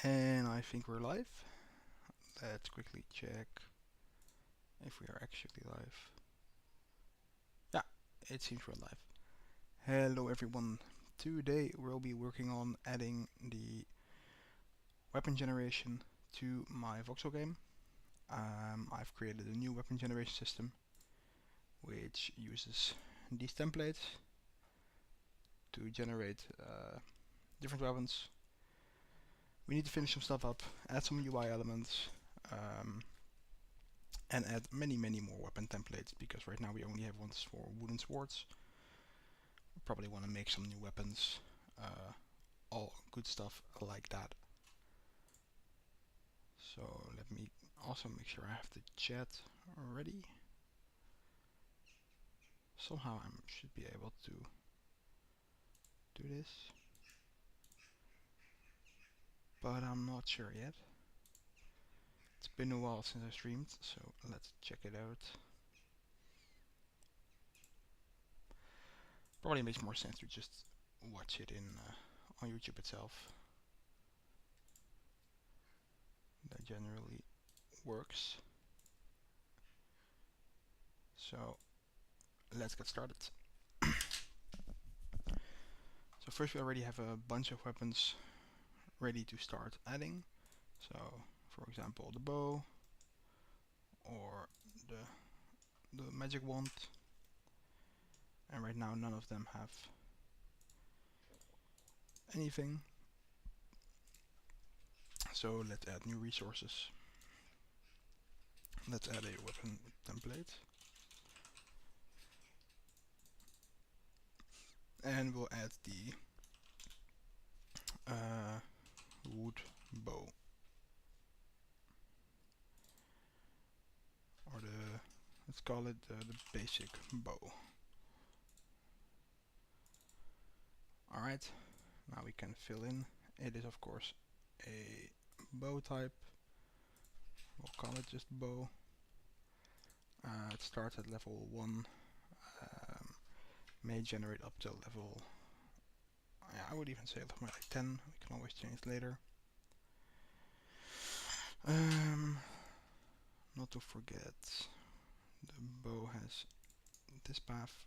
And I think we're live. Let's quickly check if we are actually live. Yeah, it seems we're live. Hello everyone. Today we'll be working on adding the weapon generation to my voxel game. I've created a new weapon generation system which uses these templates to generate different weapons. We need to finish some stuff up, add some UI elements, and add many more weapon templates, because right now we only have ones for wooden swords. We probably want to make some new weapons, all good stuff like that. So let me also make sure I have the chat ready. Somehow I should be able to do this, but I'm not sure yet. It's been a while since I streamed, so let's check it out. Probably makes more sense to just watch it in on YouTube itself. That generally works. So let's get started. So first we already have a bunch of weapons ready to start adding. So for example the bow or the magic wand, and right now none of them have anything. So let's add new resources. Let's add a weapon template, and we'll add the wood bow, or let's call it the basic bow. Alright, now we can fill in. It is of course a bow type. We'll call it just bow. It starts at level 1, may generate up to level, I would even say level like 10, we can always change later. Not to forget, the bow has this path.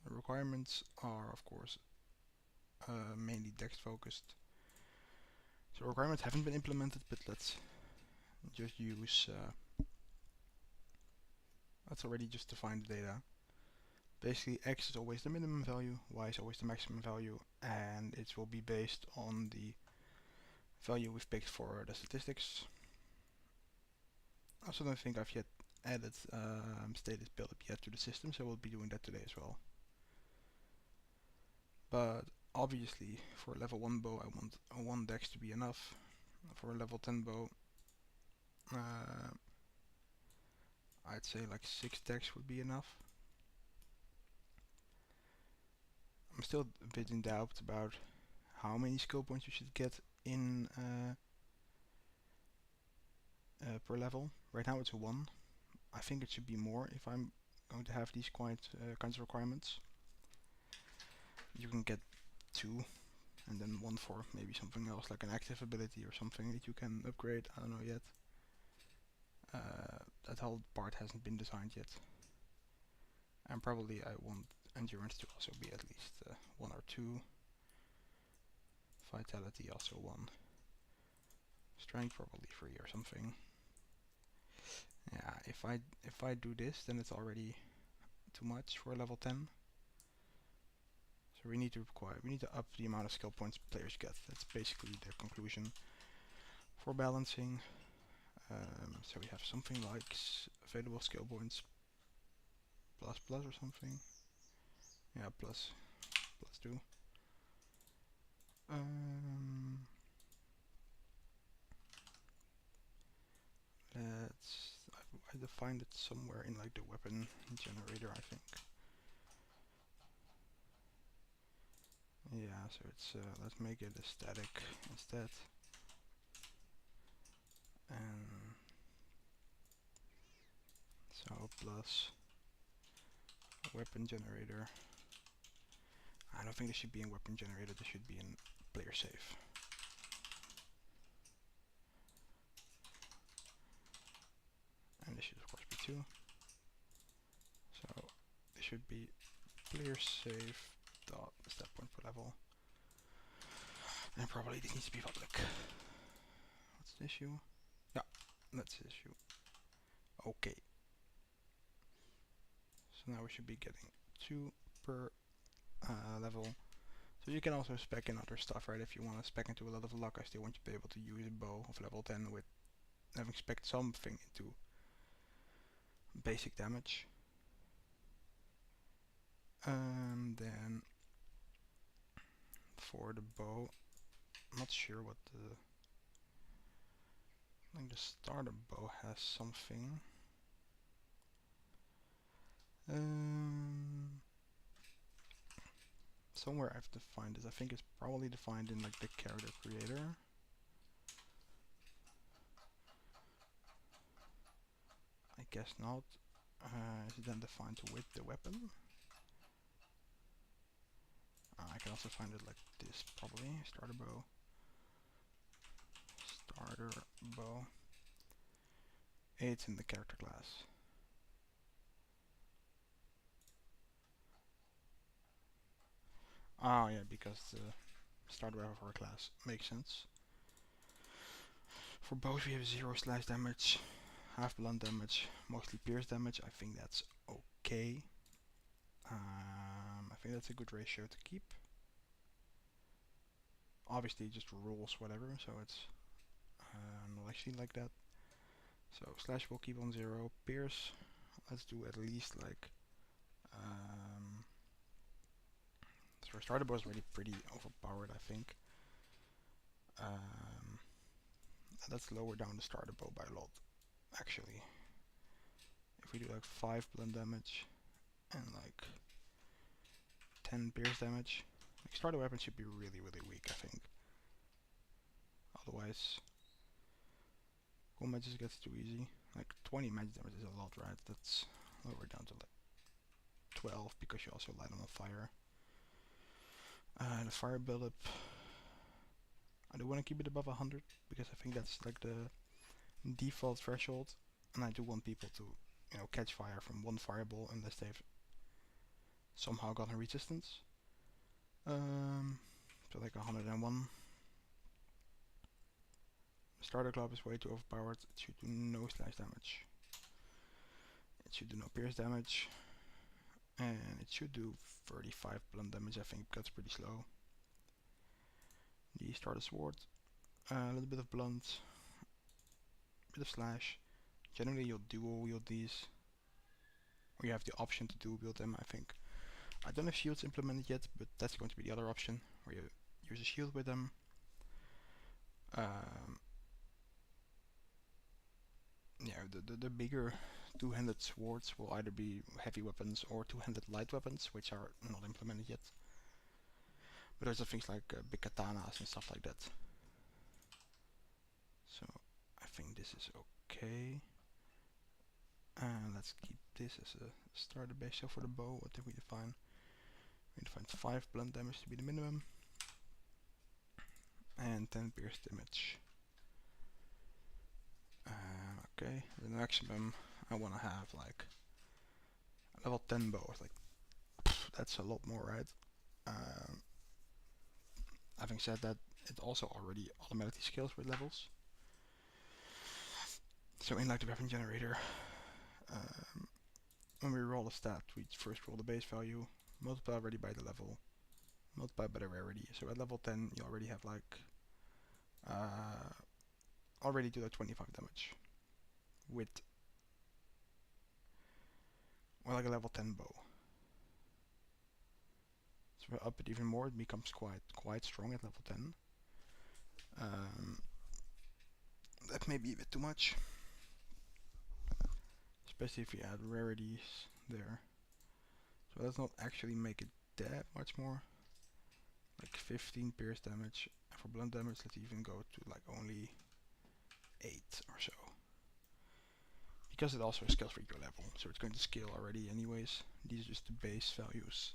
The requirements are of course mainly dex focused. So requirements haven't been implemented, but let's just use let's already just define the data. Basically x is always the minimum value, y is always the maximum value, and it will be based on the value we've picked for the statistics. I also don't think I've yet added status build-up yet to the system, so we'll be doing that today as well. But obviously for a level 1 bow I want a 1 dex to be enough. For a level 10 bow I'd say like 6 dex would be enough. I'm still a bit in doubt about how many skill points you should get in per level. Right now it's a 1. I think it should be more if I'm going to have these kinds of requirements. You can get 2 and then 1 for maybe something else, like an active ability or something that you can upgrade. I don't know yet. That whole part hasn't been designed yet. And probably I want endurance to also be at least 1 or 2. Vitality also 1. Strength probably 3 or something. Yeah, if I do this, then it's already too much for level 10. So we need to up the amount of skill points players get. That's basically the conclusion for balancing. So we have something like available skill points plus or something. Yeah, plus 2. I defined it somewhere in like the weapon generator, I think. Yeah, so it's let's make it a static instead. And so plus weapon generator. I don't think this should be in weapon generator, this should be in player save. And this should of course be 2. So this should be player save dot step point per level. And probably this needs to be public. What's the issue? Yeah, that's the issue. Okay. So now we should be getting 2 per level. So you can also spec in other stuff, right? If you want to spec into a lot of luck, I still want you to be able to use a bow of level 10 with having spec something into basic damage. Then for the bow, I'm not sure what the... I think the starter bow has something. Somewhere I have to find this. I think it's probably defined in like the character creator. I guess not. Is it then defined with the weapon? I can also find it like this probably. Starter bow. Starter bow. It's in the character class. Oh yeah, because the starter weapon for a class makes sense. For bows we have 0 slash damage, half blunt damage, mostly pierce damage. I think that's okay. I think that's a good ratio to keep. Obviously just rules whatever, so it's not actually like that. So slash will keep on 0. Pierce, let's do at least like so our starter bow is already pretty overpowered, I think. Let's lower down the starter bow by a lot, actually. If we do like 5 blunt damage and like 10 pierce damage, like starter weapon should be really weak, I think. Otherwise, combat just gets too easy. Like 20 magic damage is a lot, right? That's lower down to like 12 because you also light them on fire. The fire buildup, I do want to keep it above 100 because I think that's like the default threshold, and I do want people to, you know, catch fire from one fireball unless they've somehow gotten resistance. So like 101. Starter club is way too overpowered. It should do no slash damage. It should do no pierce damage. And it should do 35 blunt damage, I think, that's pretty slow. The starter sword, a little bit of blunt, bit of slash. Generally you'll dual wield these, or you have the option to dual wield them, I think. I don't have shields implemented yet, but that's going to be the other option, where you use a shield with them. Yeah, the bigger two-handed swords will either be heavy weapons or two-handed light weapons, which are not implemented yet. But there's things like big katanas and stuff like that. So I think this is okay. And let's keep this as a starter base. So for the bow, what did we define? We defined 5 blunt damage to be the minimum. And 10 pierce damage. Okay, the maximum I want to have like a level 10 bow. Like, that's a lot more, right? Having said that, it also already automatically scales with levels. So in like the weapon generator, when we roll a stat, we first roll the base value, multiply already by the level, multiply by the rarity. So at level 10 you already have like already do like 25 damage with like a level 10 bow. So we up it even more, it becomes quite strong at level 10. That may be a bit too much, especially if you add rarities there. So let's not actually make it that much more. Like 15 pierce damage. And for blunt damage, let's even go to like only 8 or so. Because it also scales for your level, so it's going to scale already anyways. These are just the base values.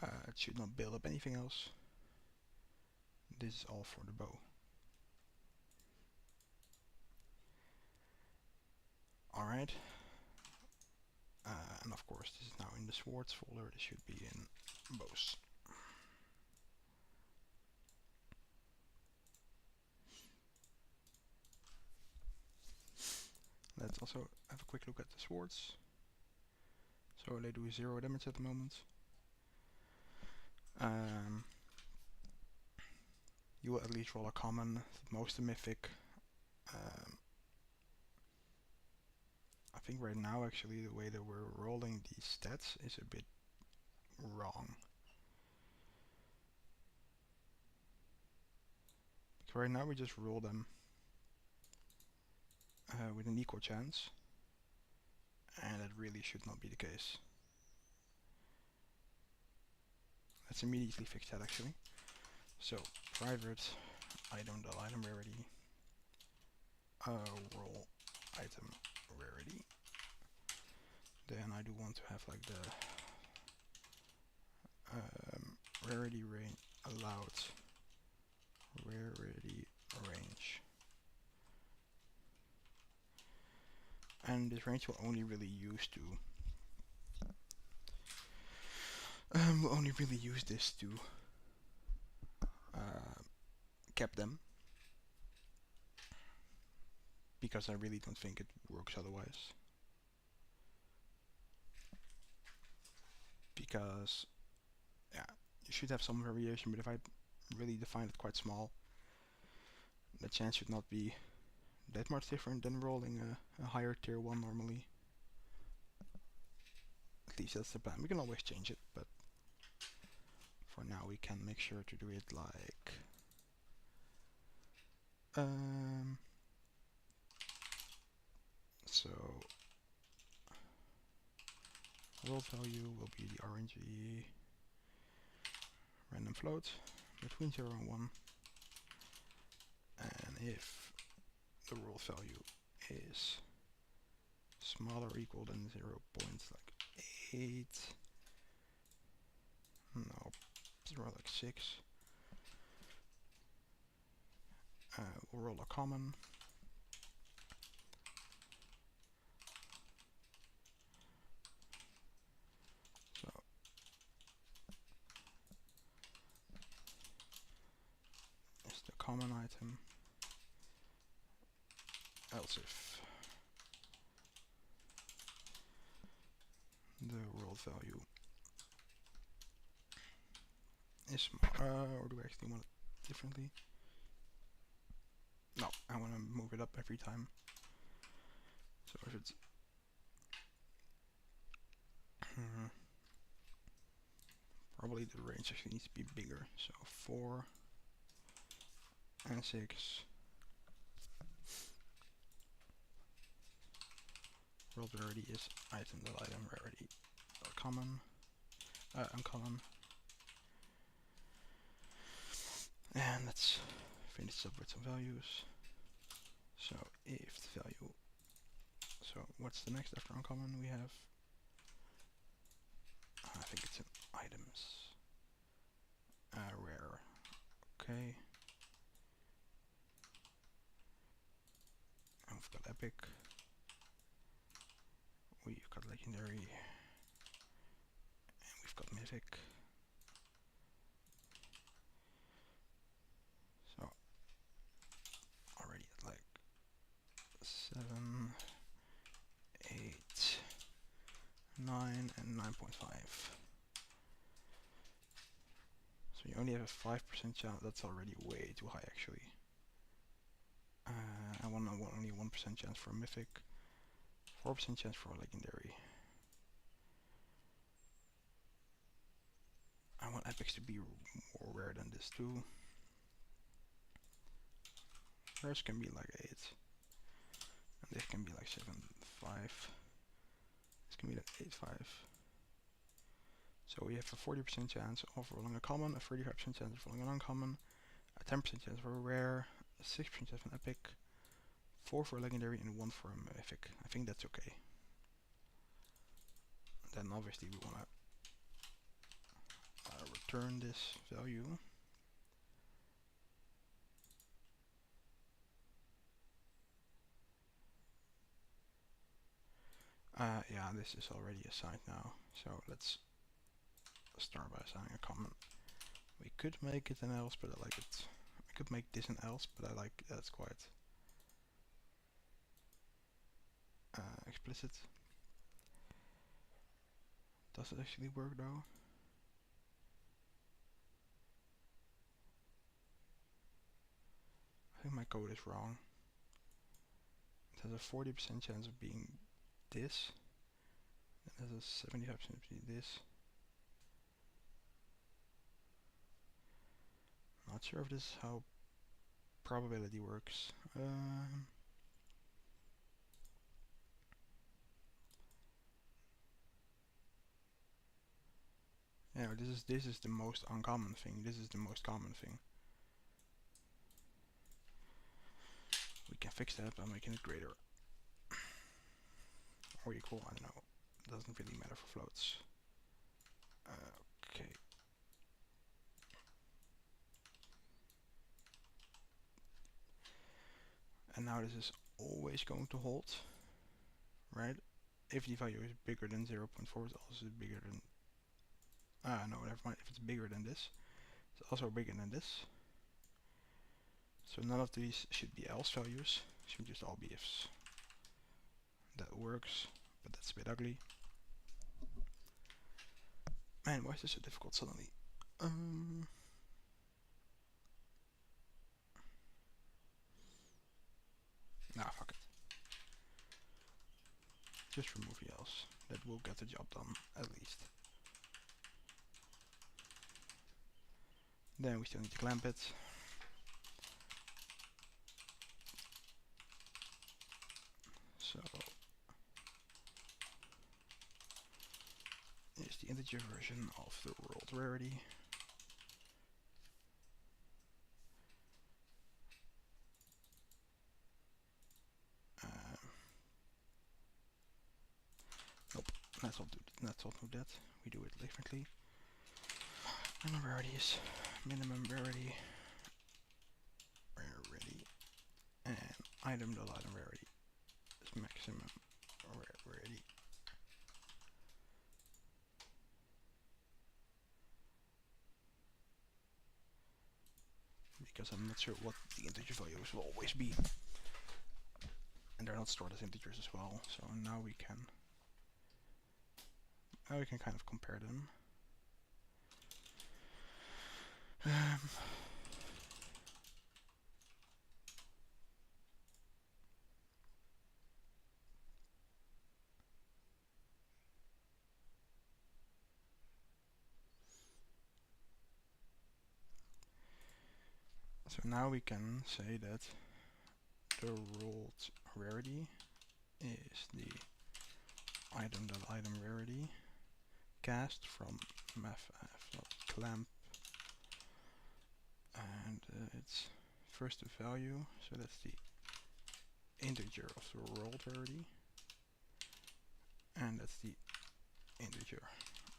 It should not build up anything else. This is all for the bow. Alright. And of course this is now in the swords folder. This should be in bows. Let's also have a quick look at the swords. So they do 0 damage at the moment. You will at least roll a common, most a mythic. I think right now actually the way that we're rolling these stats is a bit wrong. Because right now we just roll them with an equal chance, and that really should not be the case. Let's immediately fix that actually. So private item rarity, roll item rarity. Then I do want to have like the rarity range allowed rarity range, and this range will only really use to we'll only really use this to cap them, because I really don't think it works otherwise. Because yeah, you should have some variation, but if I really define it quite small, the chance should not be that much different than rolling a higher tier 1 normally. At least that's the plan. We can always change it, but for now we can make sure to do it like so world value will be the RNG random float between 0 and 1, and if the world value is smaller or equal than 0.8, no, 0.6, we'll roll a common. So it's the common item, else if the world value is or do I actually want it differently? No, I want to move it up every time. So if it's probably the range actually needs to be bigger. So 4 and 6. World rarity is item rarity common, uncommon. And let's finish this up with some values. So if the value, so what's the next after uncommon? We have, I think it's in items, rare, okay. And we've got epic, we've got legendary, and we've got mythic. So already at like 7, 8, 9, and 9.5. So you only have a 5% chance. That's already way too high actually. I want only 1% chance for a mythic, 4% chance for a legendary. I want epics to be more rare than this too. Rares can be like 8, and this can be like 7, 5. This can be like 8, 5. So we have a 40% chance of rolling a common, a 35% chance of rolling an uncommon, a 10% chance for a rare, a 6% chance for an epic, 4 for a legendary, and 1 for a mythic. I think that's okay. Then obviously we want to return this value. Yeah, this is already assigned now, so let's start by assigning a comment. We could make it an else, but I like it. I could make this an else, but I like that's quite explicit. Does it actually work though? I think my code is wrong. It has a 40% chance of being this. It has a 75% of being this. Not sure if this is how probability works. Yeah, this is the most uncommon thing. This is the most common thing. We can fix that by making it greater or equal. I don't know. It doesn't really matter for floats. Okay. And now this is always going to hold, right? If the value is bigger than 0.4, it's also bigger than. No, never mind. If it's bigger than this, it's also bigger than this. So none of these should be else values. Should just all be ifs. That works, but that's a bit ugly. Man, why is this so difficult suddenly? Nah, fuck it. Just remove the else. That will get the job done, at least. Then we still need to clamp it. So here's the integer version of the world rarity. Nope, let's not do that. We do it differently. Minimum rarity is minimum rarity, and item rarity is maximum rarity. Because I'm not sure what the integer values will always be, and they're not stored as integers as well. So now we can kind of compare them. So now we can say that the rolled rarity is the item rarity cast from math.clamp, and it's first the value, so that's the integer of the rolled rarity, and that's the integer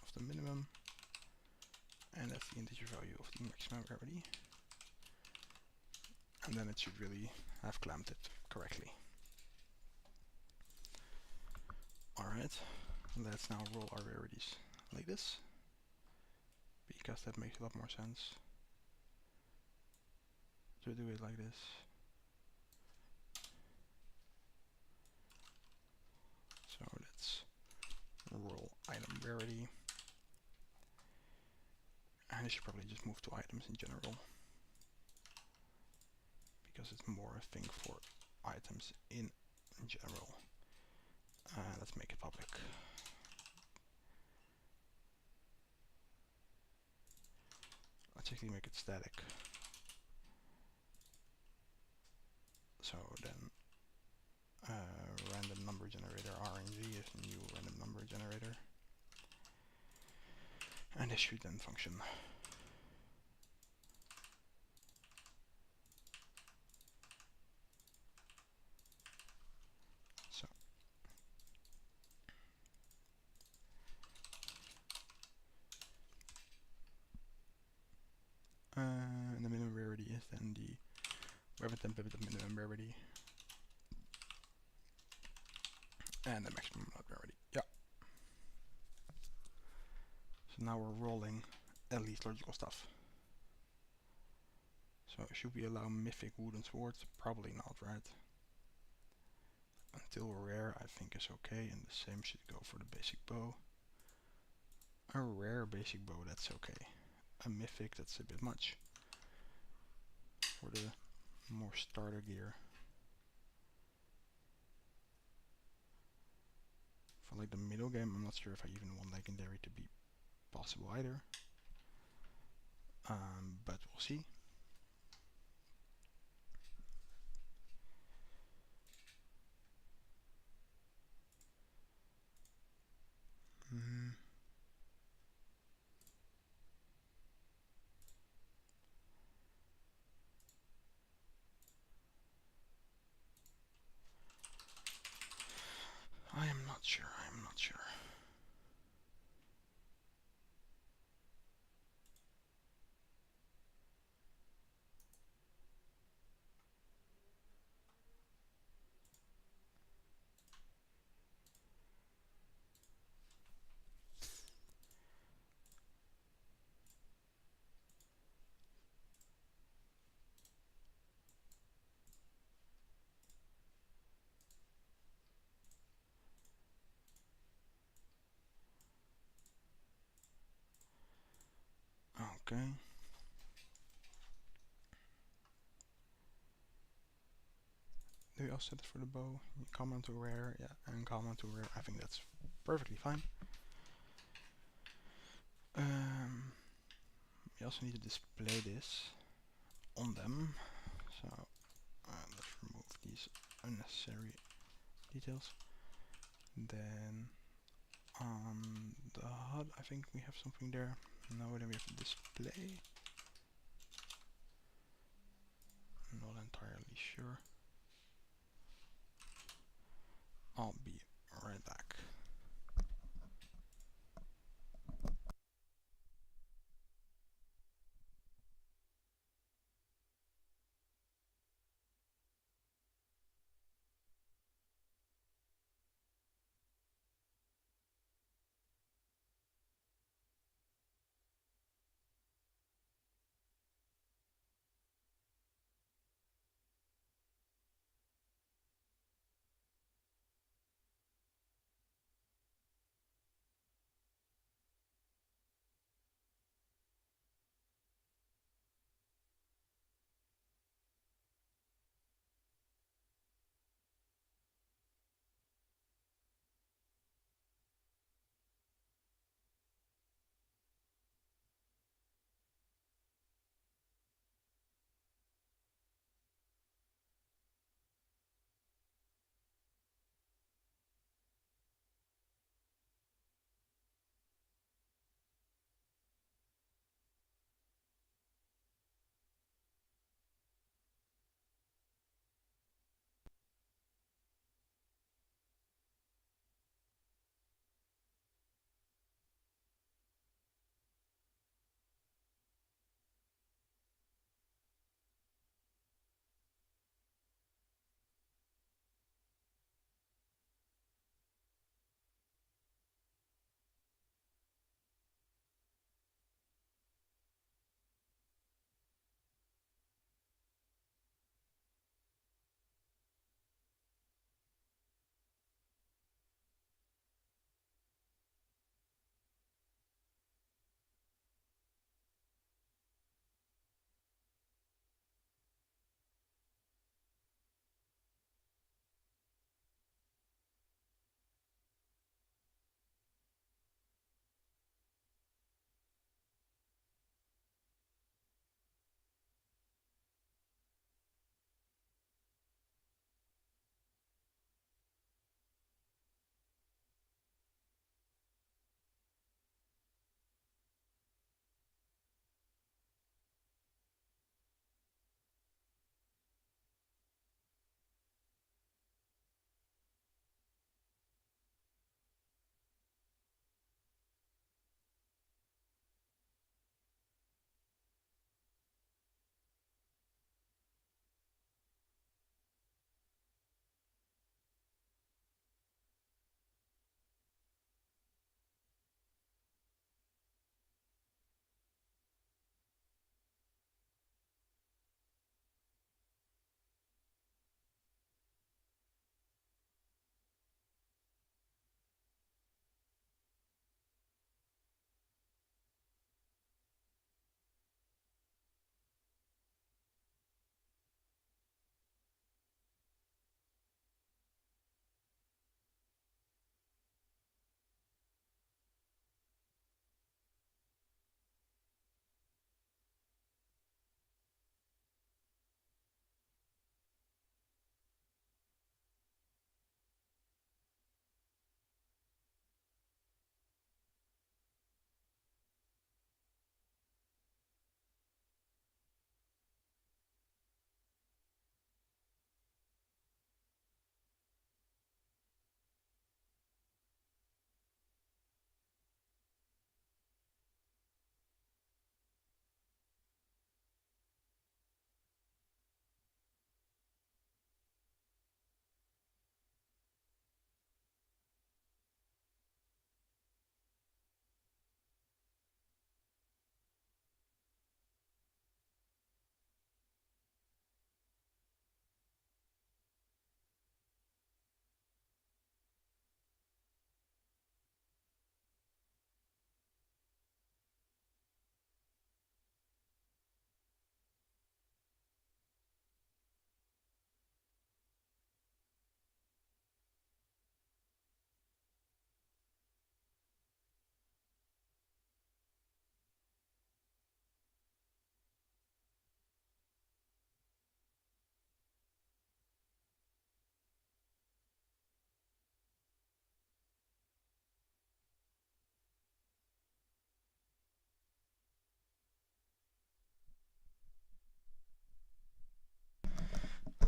of the minimum, and that's the integer value of the maximum rarity. And then it should really have clamped it correctly. Alright, let's now roll our rarities like this, because that makes a lot more sense to do it like this. So let's roll item rarity, and I should probably just move to items in general, because it's more a thing for items in general. Let's make it public. Let's actually make it static. So then random number generator RNG is a new random number generator, and this should then function. So And the minimum rarity is then the wherever temp of the minimum rarity and the maximum rarity. Yeah. So now we're rolling at least logical stuff. So should we allow mythic wooden swords? Probably not, right? Until rare I think is okay, and the same should go for the basic bow. A rare basic bow, that's okay. A mythic, that's a bit much. For the more starter gear. For like the middle game, I'm not sure if I even want legendary to be possible either. But we'll see. I am not sure, I am not sure. Okay. Do you also set it for the bow? Common to rare, yeah, and common to rare. I think that's perfectly fine. We also need to display this on them. So let's remove these unnecessary details. Then on the HUD, I think we have something there. No, then we have display. Not entirely sure. I'll be right back.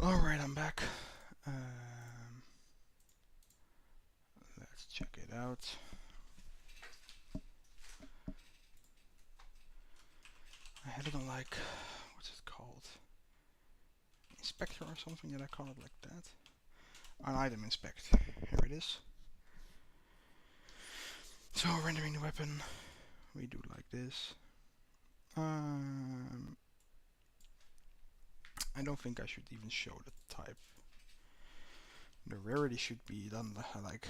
Alright, I'm back. Let's check it out. I had it on like, what's it called? Inspector or something, did I call it like that? An item inspect. Here it is. So rendering the weapon, we do like this. I don't think I should even show the type. The rarity should be done like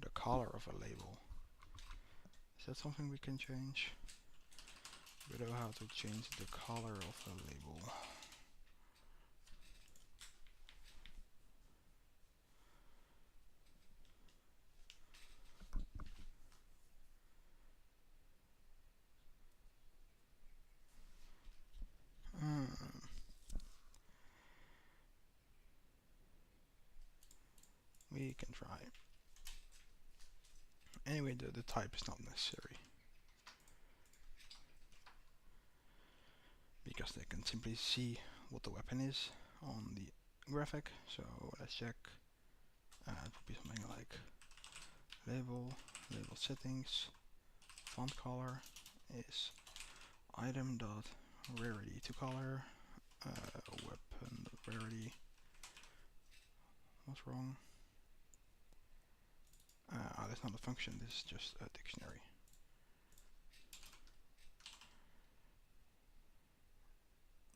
the color of a label. Is that something we can change? We know how to change the color of a label. We can try. Anyway, the type is not necessary, because they can simply see what the weapon is on the graphic. So let's check. It would be something like label settings, font color is item dot rarity to color, weapon rarity. What's wrong? That's not a function, this is just a dictionary.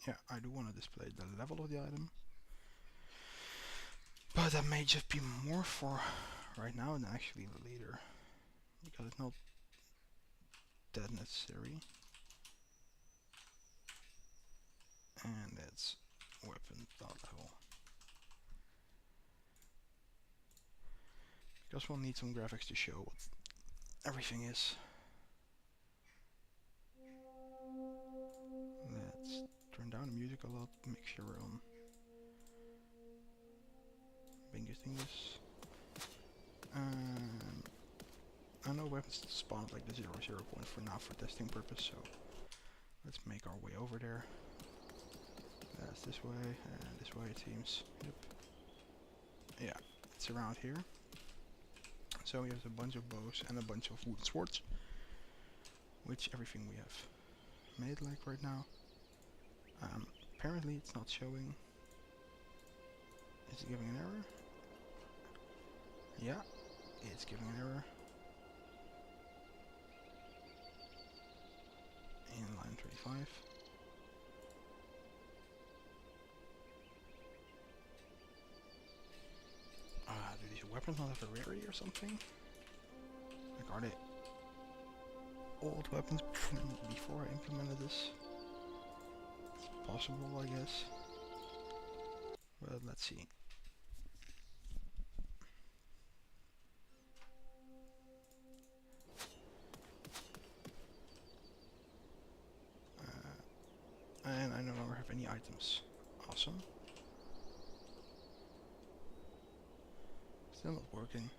Yeah, I do want to display the level of the item, but that may just be more for right now than actually later, because it's not that necessary. And that's weapon dot level, because we'll need some graphics to show what everything is. Let's turn down the music a lot, make sure we're on biggest English. I know weapons spawn at like the 0, 0 point for now for testing purpose, so let's make our way over there. That's this way, and this way it seems. Yep. Yeah, it's around here. So we have a bunch of bows and a bunch of wooden swords, which everything we have made like right now. Apparently it's not showing. Is it giving an error? Yeah, it's giving an error. In line 35. Do these weapons not have a rarity or something? Like, are they old weapons before I implemented this? It's possible, I guess. But let's see. And I no longer have any items. Awesome. Still not working.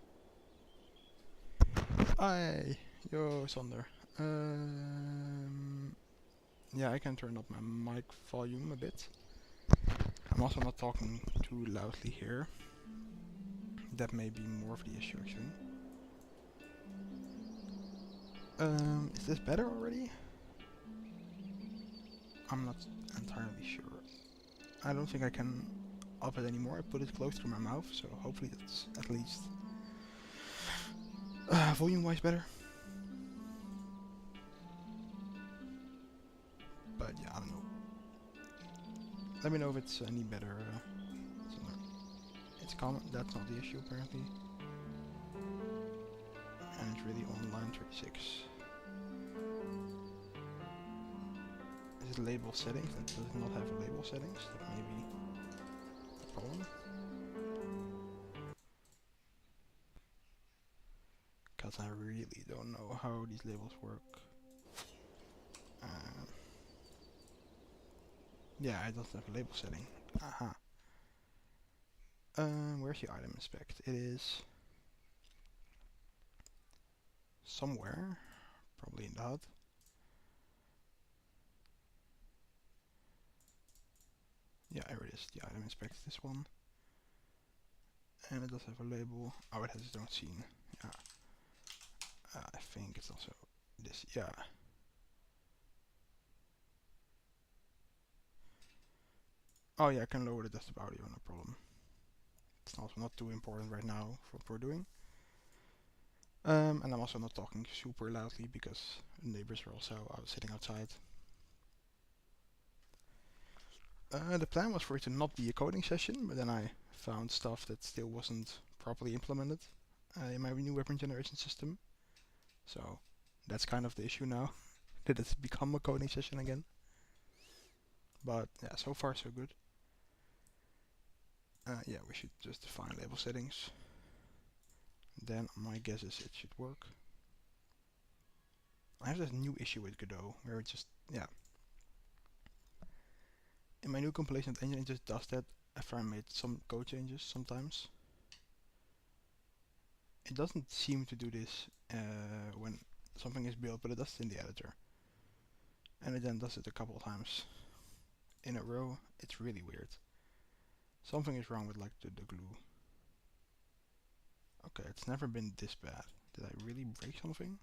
Hi! Yo, Sander. Yeah, I can turn up my mic volume a bit. I'm also not talking too loudly here. That may be more of the issue, actually. Is this better already? I'm not entirely sure. I don't think I can up it anymore. I put it close to my mouth, so hopefully that's at least volume-wise better. But yeah, I don't know. Let me know if it's any better. It's common. That's not the issue apparently. And it's really on line 36. Is it label settings? That does not have a label settings. That may be a problem. Because I really don't know how these labels work. Yeah, I don't have a label setting. Aha. Where's the item inspect? It is somewhere, probably in the HUD. Yeah, here it is, the item inspect, this one. And it does have a label. Oh, it has its own scene. Yeah. I think it's also this, yeah. Oh yeah, I can lower the desktop audio, no problem. It's also not too important right now for what we're doing. And I'm also not talking super loudly because neighbors are also sitting outside. The plan was for it to not be a coding session, but then I found stuff that still wasn't properly implemented in my new weapon generation system. So that's kind of the issue now, that it's become a coding session again. But yeah, so far so good. Yeah, we should just define label settings. Then my guess is it should work. I have this new issue with Godot, where it just, yeah. In my new compilation of the engine, it just does that after I made some code changes sometimes. It doesn't seem to do this when something is built, but it does it in the editor. And it then does it a couple of times in a row. It's really weird. Something is wrong with like the glue. Okay, it's never been this bad. Did I really break something?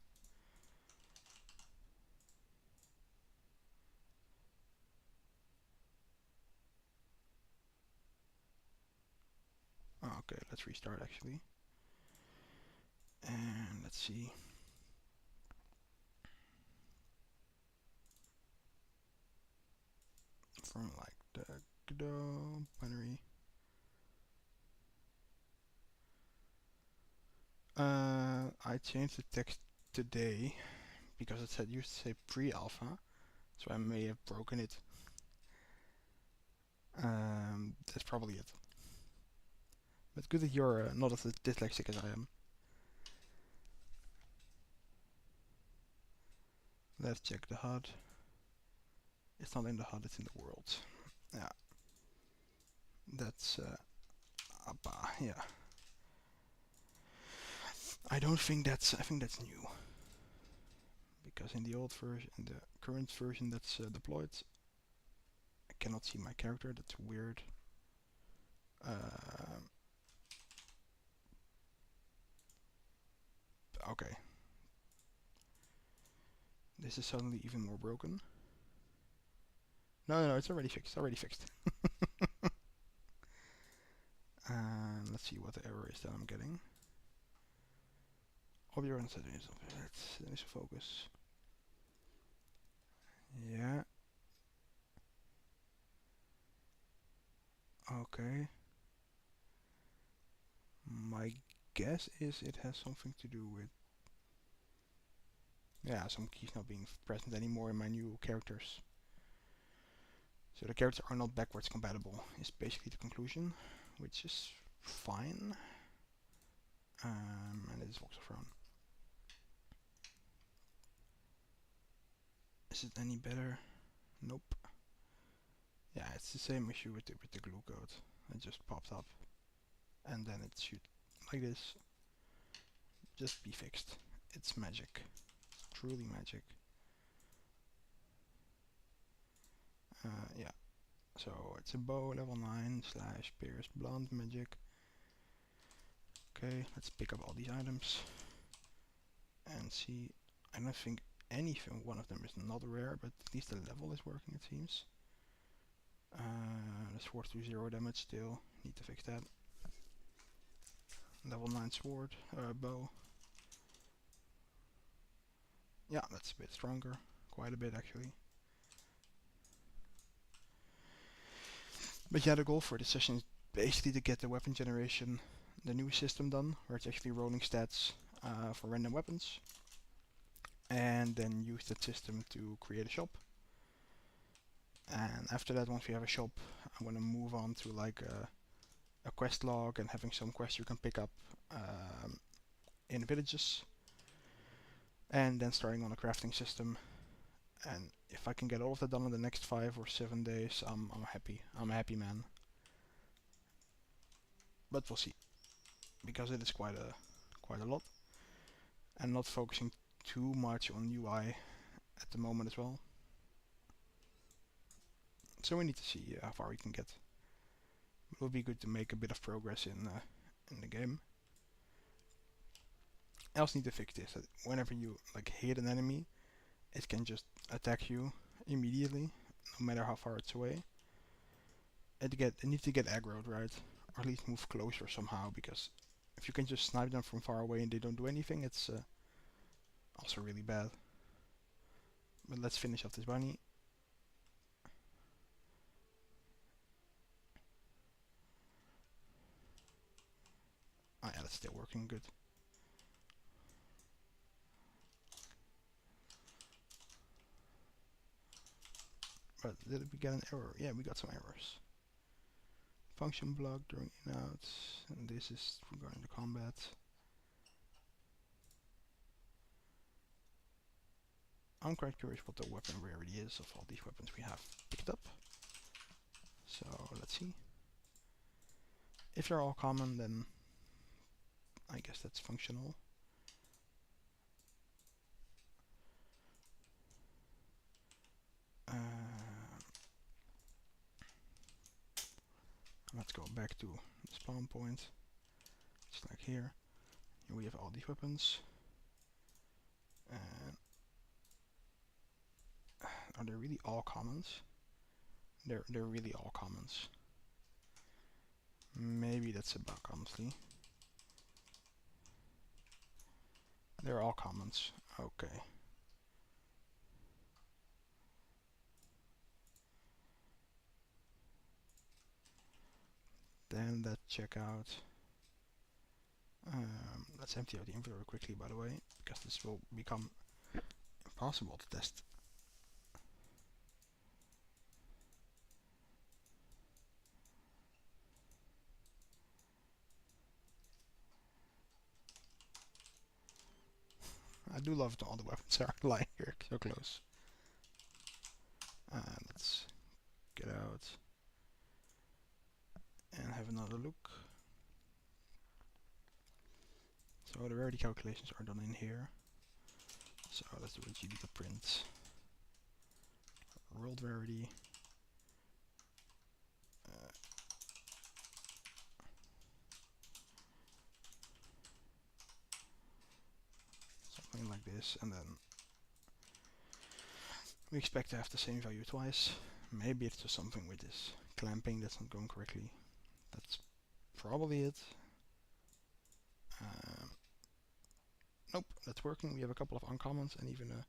Oh, okay, let's restart actually. And let's see. From like the Godot binary. I changed the text today because it said used to say pre-alpha, so I may have broken it. That's probably it. But good that you're not as dyslexic as I am. Let's check the HUD. It's not in the HUD, it's in the world. Yeah. That's yeah. I think that's new. Because in the old version, in the current version that's deployed, I cannot see my character, that's weird. Okay. This is suddenly even more broken. No, it's already fixed, And let's see what the error is that I'm getting. Object oriented settings. Let's focus. Yeah. Okay. My guess is it has something to do with, yeah, some keys not being present anymore in my new characters. So the characters are not backwards compatible is basically the conclusion, which is fine. And it is voxel from. Is it any better? Nope. Yeah, it's the same issue with the glue code. It just popped up, and then it should, like this, just be fixed. It's magic, truly magic. Yeah. So it's a bow level 9 / pierce blunt magic. Okay, let's pick up all these items and see. I don't think anything, one of them is not rare, but at least the level is working, it seems. The sword to 0 damage still, need to fix that. Level 9 sword, bow. Yeah, that's a bit stronger, quite a bit actually. But yeah, the goal for this session is basically to get the weapon generation, the new system done, where it's actually rolling stats for random weapons. And then use that system to create a shop. And after that, once we have a shop, I want to move on to like a quest log and having some quests you can pick up in villages. And then starting on a crafting system. And if I can get all of that done in the next 5 or 7 days, I'm happy. I'm a happy man. But we'll see, because it is quite a lot, and not focusing too much on UI at the moment as well. So we need to see how far we can get. It would be good to make a bit of progress in the game. I also need to fix this. That whenever you like hit an enemy, it can just attack you immediately, no matter how far it's away. It needs to get aggroed, right? Or at least move closer somehow, because if you can just snipe them from far away and they don't do anything, it's also really bad. But let's finish off this bunny. Oh yeah, that's still working good. But did we get an error? Yeah, we got some errors. Function block during in out, and this is regarding the combat. I'm quite curious what the weapon rarity is of all these weapons we have picked up. So let's see. If they're all common, then I guess that's functional. Let's go back to the spawn point. Just like here. Here we have all these weapons. And are they really all commons? They're really all commons. Maybe that's a bug, honestly. They're all commons. Okay. Then let's check out. Let's empty out the inventory quickly, by the way, because this will become impossible to test. I do love that all the weapons are lying here so close. Let's get out and have another look. So the rarity calculations are done in here. So let's do a GDK print. World rarity. Something like this, and then we expect to have the same value twice. Maybe it's just something with this clamping that's not going correctly. That's probably it. Nope, that's working. We have a couple of uncommons and even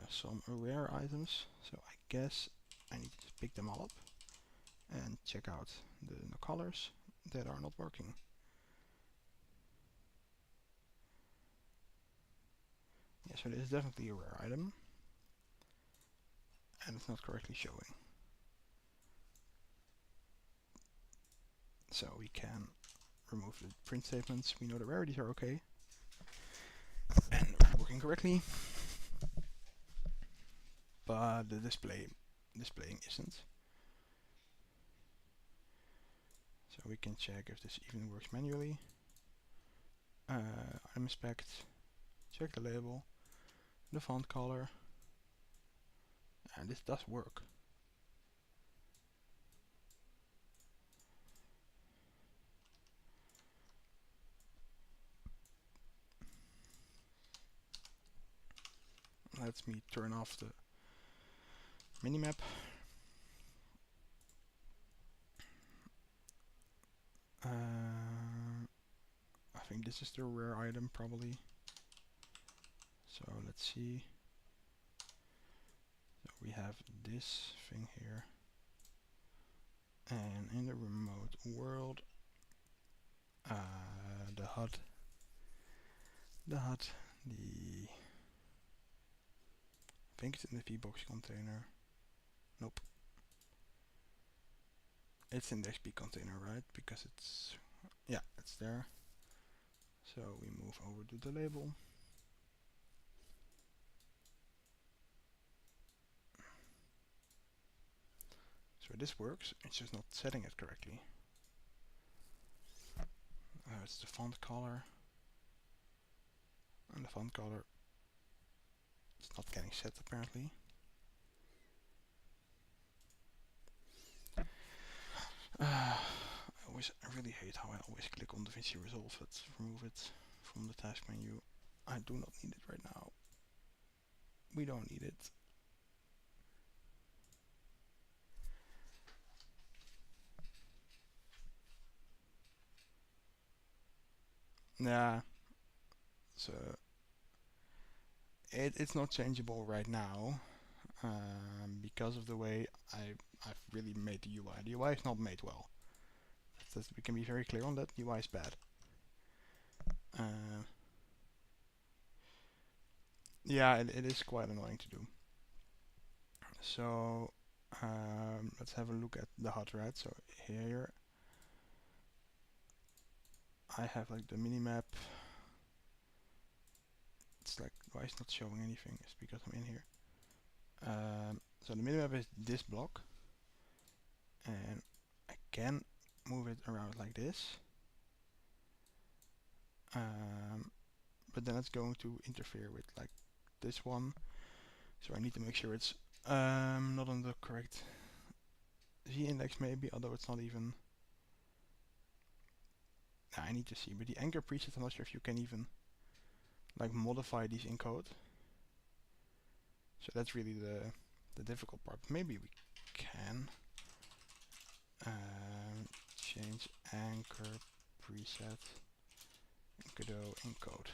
some rare items. So I guess I need to pick them all up and check out the colors that are not working. Yeah, so this is definitely a rare item, and it's not correctly showing. So we can remove the print statements. We know the rarities are okay and working correctly, but the displaying isn't. So we can check if this even works manually. Item inspect, check the label, the font color, and this does work. Let me turn off the minimap. I think this is the rare item probably. So let's see. So we have this thing here. And in the remote world, the HUD, I think it's in the VBox container. Nope. It's in the XP container, right? Because it's, yeah, it's there. So we move over to the label. So this works, it's just not setting it correctly. It's the font color. And the font color, it's not getting set apparently. I really hate how I always click on DaVinci Resolve it, remove it from the task menu. I do not need it right now. We don't need it. Yeah, so it's not changeable right now because of the way I've really made the UI. The UI is not made well. We can be very clear on that. The UI is bad. Yeah, it is quite annoying to do. So let's have a look at the HUD, right? So here I have like the minimap. It's like, why is it not showing anything? It's because I'm in here. So the minimap is this block, and I can move it around like this. But then it's going to interfere with like this one. So I need to make sure it's not on the correct z-index maybe, although it's not even. I need to see, but the anchor presets, I'm not sure if you can even like modify these in code. So that's really the difficult part. Maybe we can change anchor preset Godot in code.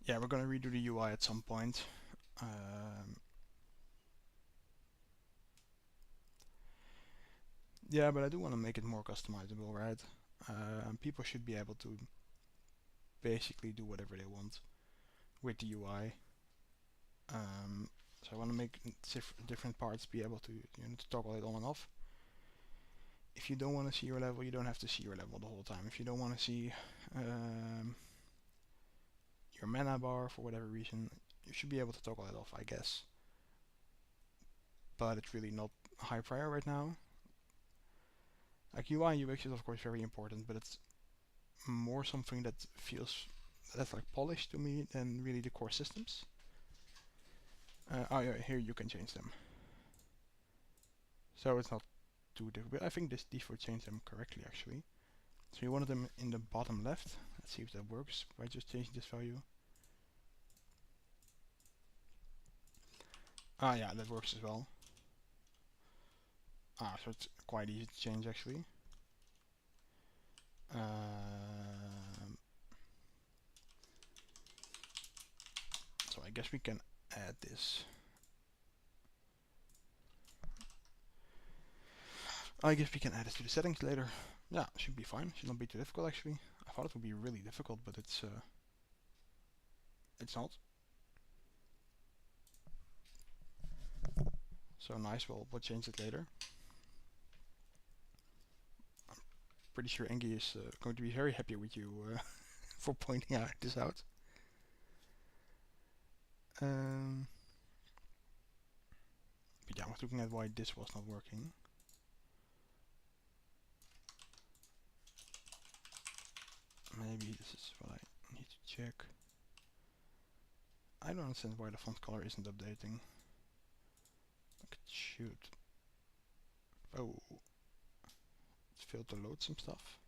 Yeah, we're gonna redo the UI at some point. Yeah, but I do want to make it more customizable, right? People should be able to basically do whatever they want with the UI. So I want to make different parts be able to, to toggle it on and off. If you don't want to see your level, you don't have to see your level the whole time. If you don't want to see your mana bar for whatever reason, you should be able to toggle it off, I guess. But it's really not high prior right now. Like UI and UX is of course very important, but it's more something that feels that's like polished to me than really the core systems. Oh yeah, here you can change them. So it's not too difficult. I think this default changed them correctly actually. So you wanted them in the bottom left. Let's see if that works by just changing this value. Ah yeah, that works as well. So it's quite easy to change actually. So I guess we can add this. I guess we can add this to the settings later. Yeah, should be fine. Should not be too difficult actually. I thought it would be really difficult, but it's not. So nice. We'll change it later. I'm pretty sure Engie is going to be very happy with you for pointing this out. But yeah, I was looking at why this was not working. Maybe this is what I need to check. I don't understand why the font color isn't updating. Like it should. Oh, it's failed to load some stuff.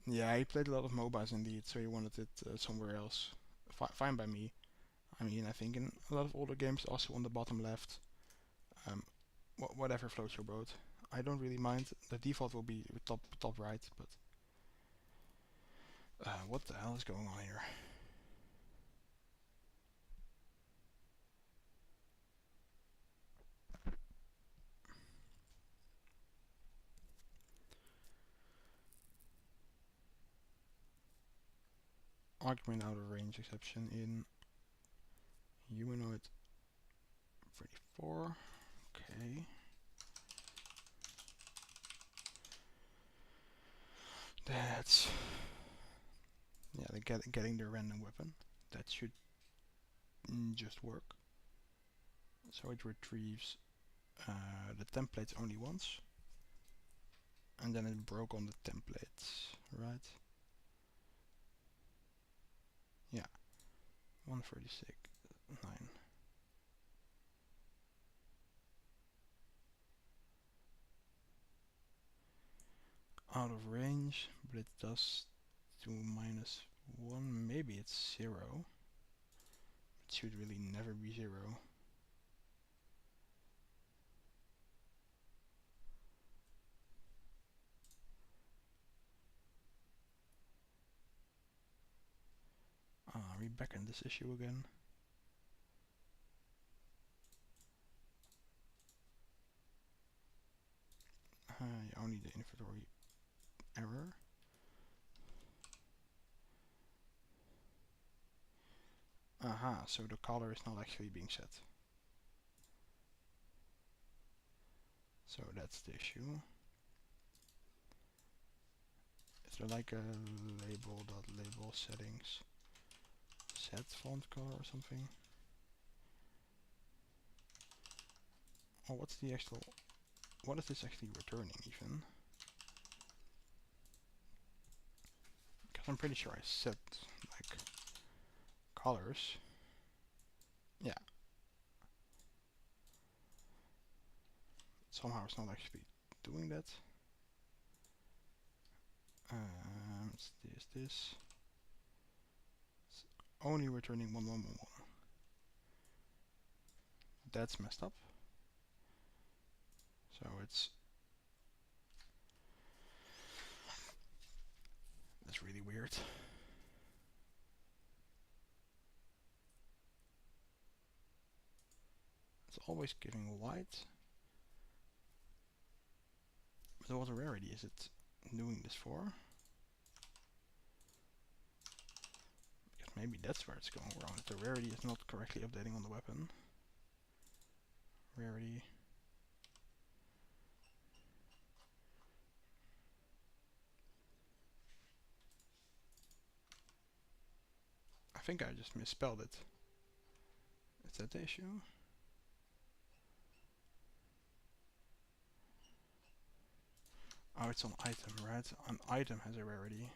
Yeah, he played a lot of MOBAs indeed, so he wanted it somewhere else. Fine by me. I mean, I think in a lot of older games, also on the bottom left, whatever floats your boat. I don't really mind. The default will be top right, but what the hell is going on here? Argument out of range exception in humanoid 34. Okay. That's yeah, getting the random weapon. That should just work. So it retrieves the templates only once, and then it broke on the templates, right? Yeah, 136, 9. Out of range, but it does do -1. Maybe it's 0. It should really never be 0. Are we back in this issue again? Only the inventory error. Aha, so the color is not actually being set. So that's the issue. Is there like a label settings set font color or something? Or what's the actual, what is this actually returning even? Because I'm pretty sure I set like colors. Yeah. Somehow it's not actually doing that. It's this. It's only returning 1111. That's messed up. So that's really weird. It's always giving white. But what rarity is it doing this for? Because maybe that's where it's going wrong. If the rarity is not correctly updating on the weapon. Rarity. I think I just misspelled it. Is that the issue? Oh, it's on item, right? An item has a rarity.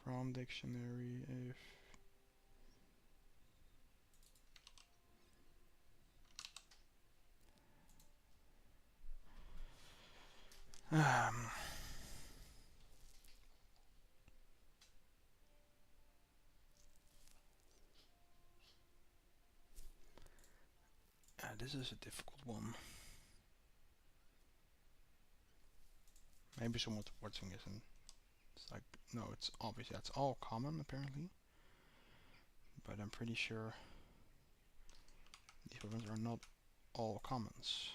From dictionary, if this is a difficult one. Maybe someone watching isn't. It's like, no, it's obvious. That's all common apparently. But I'm pretty sure these weapons are not all commons.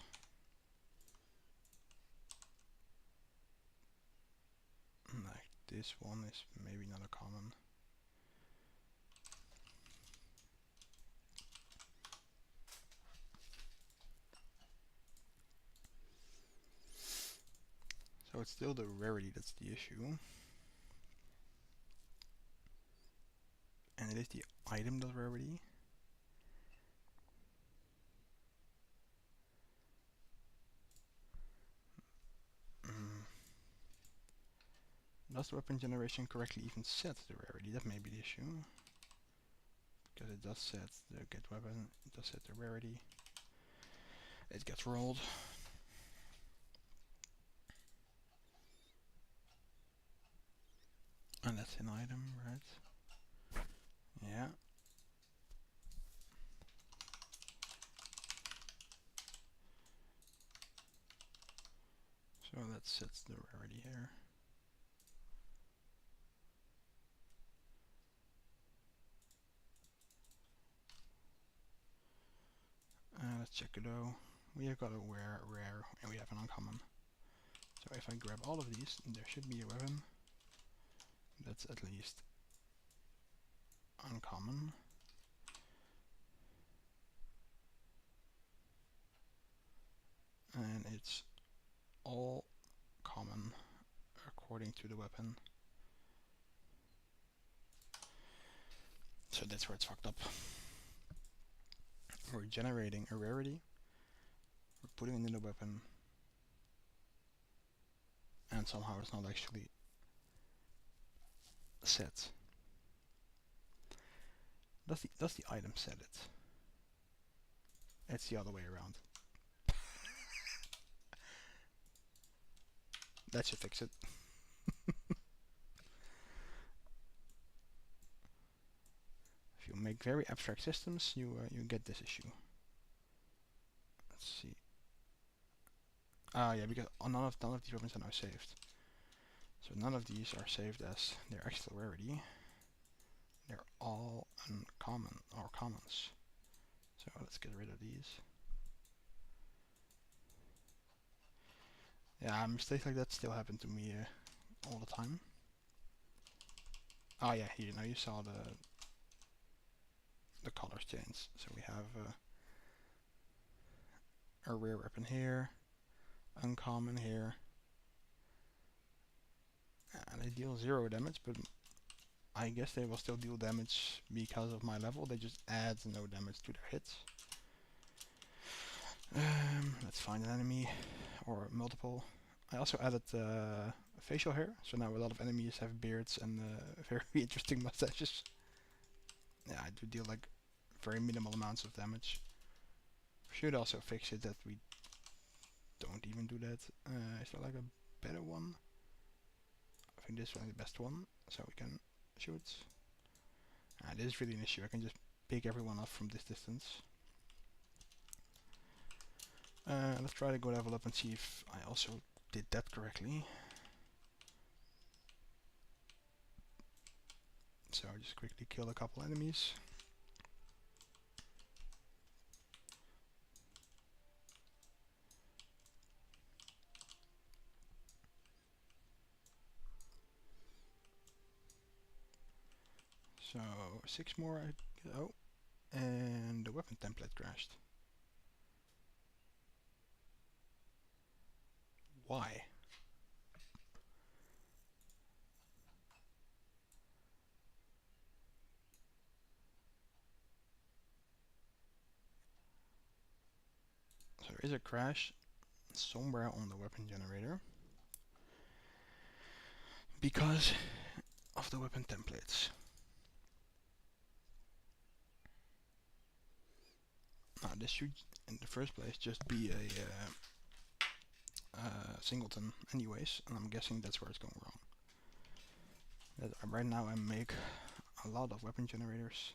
Like this one is maybe not a common. So it's still the rarity that's the issue. And it is the item dot rarity. Does the weapon generation correctly even set the rarity? That may be the issue. Because it does set the get weapon, it does set the rarity. It gets rolled. And that's an item, right? Yeah. So that sets the rarity here. Let's check it though. We have got a rare, and we have an uncommon. So if I grab all of these, there should be a weapon that's at least uncommon. and it's all common according to the weapon. So that's where it's fucked up. We're generating a rarity, we're putting it in the weapon, and somehow it's not actually set. Does the item set it? It's the other way around. That should fix it. If you make very abstract systems, you get this issue. Let's see. Yeah, because none of these weapons are now saved. So none of these are saved as their actual rarity. They're all uncommon or commons. So let's get rid of these. Yeah, mistakes like that still happen to me all the time. Oh yeah, here now you saw the colors change. So we have a rare weapon here, uncommon here, and they deal 0 damage, but I guess they will still deal damage because of my level. They just add no damage to their hits. Let's find an enemy or multiple. I also added facial hair, so now a lot of enemies have beards and very interesting mustaches. Yeah, I do deal like very minimal amounts of damage. Should also fix it that we don't even do that. Is there like a better one? I think this one is the best one, so we can shoot. This is really an issue. I can just pick everyone off from this distance. Let's try to go level up and see if I also did that correctly. So I just quickly kill a couple enemies. So 6 more. Oh, and the weapon template crashed. Why? So there is a crash somewhere on the weapon generator because of the weapon templates. Now this should in the first place just be a singleton anyways, and I'm guessing that's where it's going wrong. Right now I make a lot of weapon generators.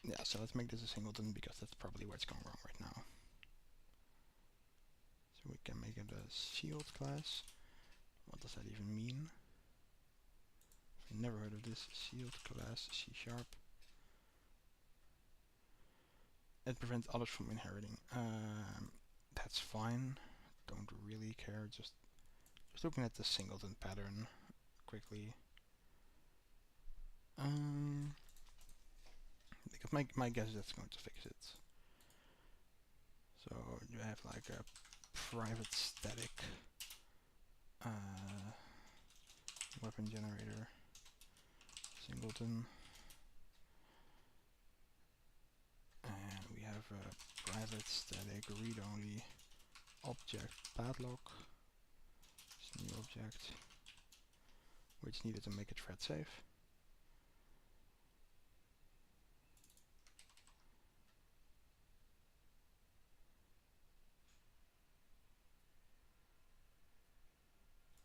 Yeah, so let's make this a singleton because that's probably where it's going wrong right now. So we can make it a shield class. What does that even mean? I've never heard of this. Shield class C#. It prevents others from inheriting. That's fine. Don't really care. Just looking at the singleton pattern quickly. Because my guess is that's going to fix it. So you have like a private static weapon generator singleton, and we have a private static read-only object padlock. It's a new object which needed to make it thread safe.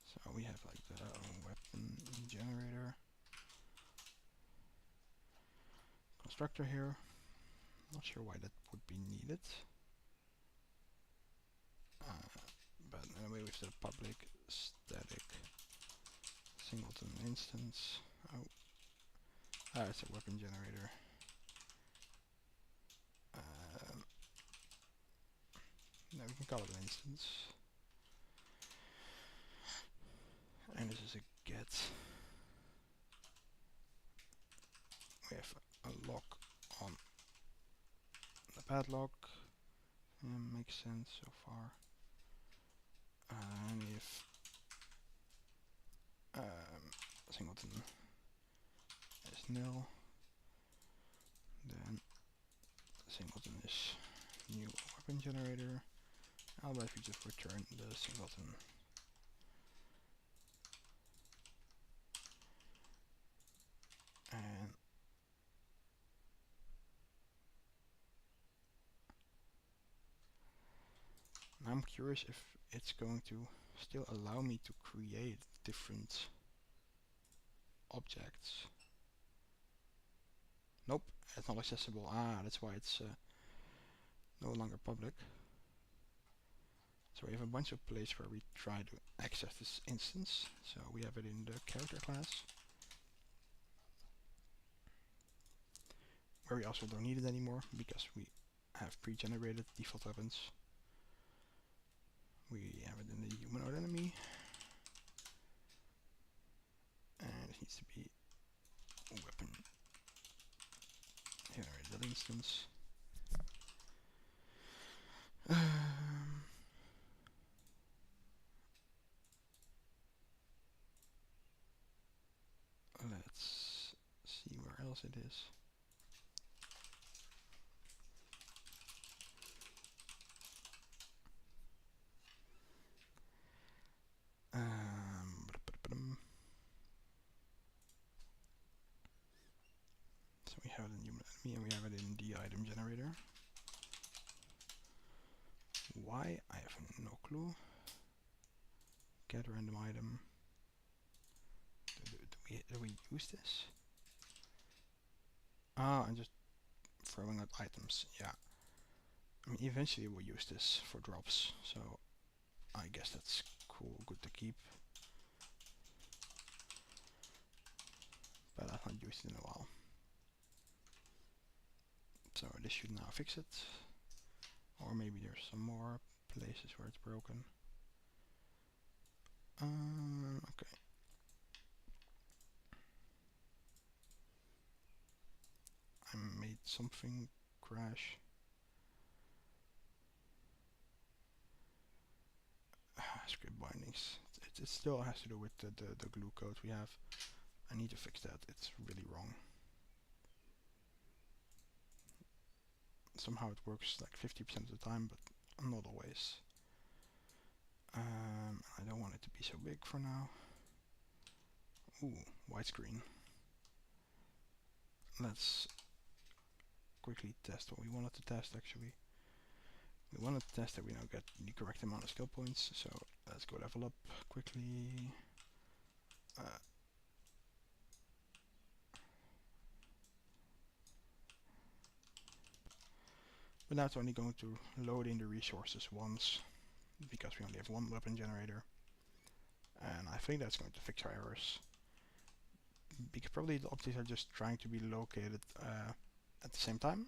So we have like the weapon generator constructor here. Not sure why that would be needed. But anyway, we have the public static singleton instance. Oh, it's a weapon generator. No, we can call it an instance. And this is a get. We have a lock on the padlock. Makes sense so far. And if singleton is nil, then singleton is new weapon generator. Otherwise we just return the singleton. And I'm curious if it's going to still allow me to create different objects. Nope, it's not accessible. Ah, that's why it's no longer public. So we have a bunch of places where we try to access this instance. So we have it in the character class, where we also don't need it anymore because we have pre-generated default weapons. We have it in the humanoid enemy, and it needs to be weapon generated instance. Let's see where else it is. So we have it in human enemy and we have it in the item generator. Why? I have no clue. Get random item. Do we use this? Ah, I'm just throwing out items. Yeah. I mean, eventually we'll use this for drops, so I guess that's cool, good to keep. But I've not used it in a while. So this should now fix it. Or maybe there's some more places where it's broken. Okay. I made something crash. Script bindings. It still has to do with the glue code we have. I need to fix that. It's really wrong. Somehow it works like 50% of the time, but not always. I don't want it to be so big for now. Ooh, widescreen. Let's quickly test what we wanted to test actually. We wanted to test that we now get the correct amount of skill points, so let's go level up quickly. But now it's only going to load in the resources once, because we only have one weapon generator. And I think that's going to fix our errors. Because probably the objects are just trying to be located at the same time.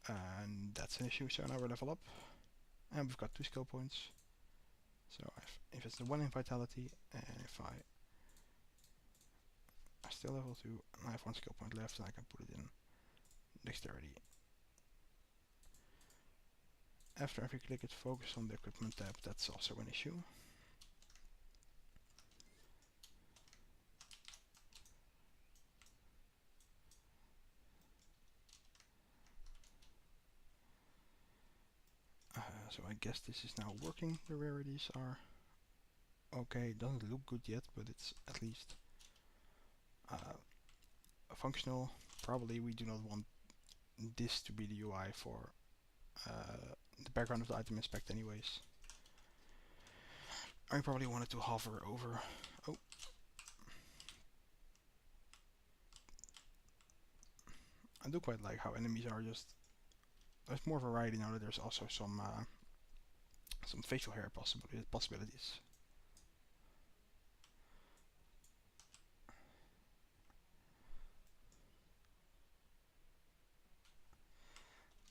And that's an issue, so now we're level up. And we've got 2 skill points. So if it's the 1 in vitality, and if I still level 2, and I have 1 skill point left, and I can put it in dexterity. After every click it focuses on the equipment tab, that's also an issue. So I guess this is now working. The rarities are okay. It doesn't look good yet, but it's at least functional. Probably we do not want this to be the UI for the background of the item inspect anyways. I probably wanted to hover over. Oh. I do quite like how enemies are just... There's more variety now that there's also some facial hair possibilities.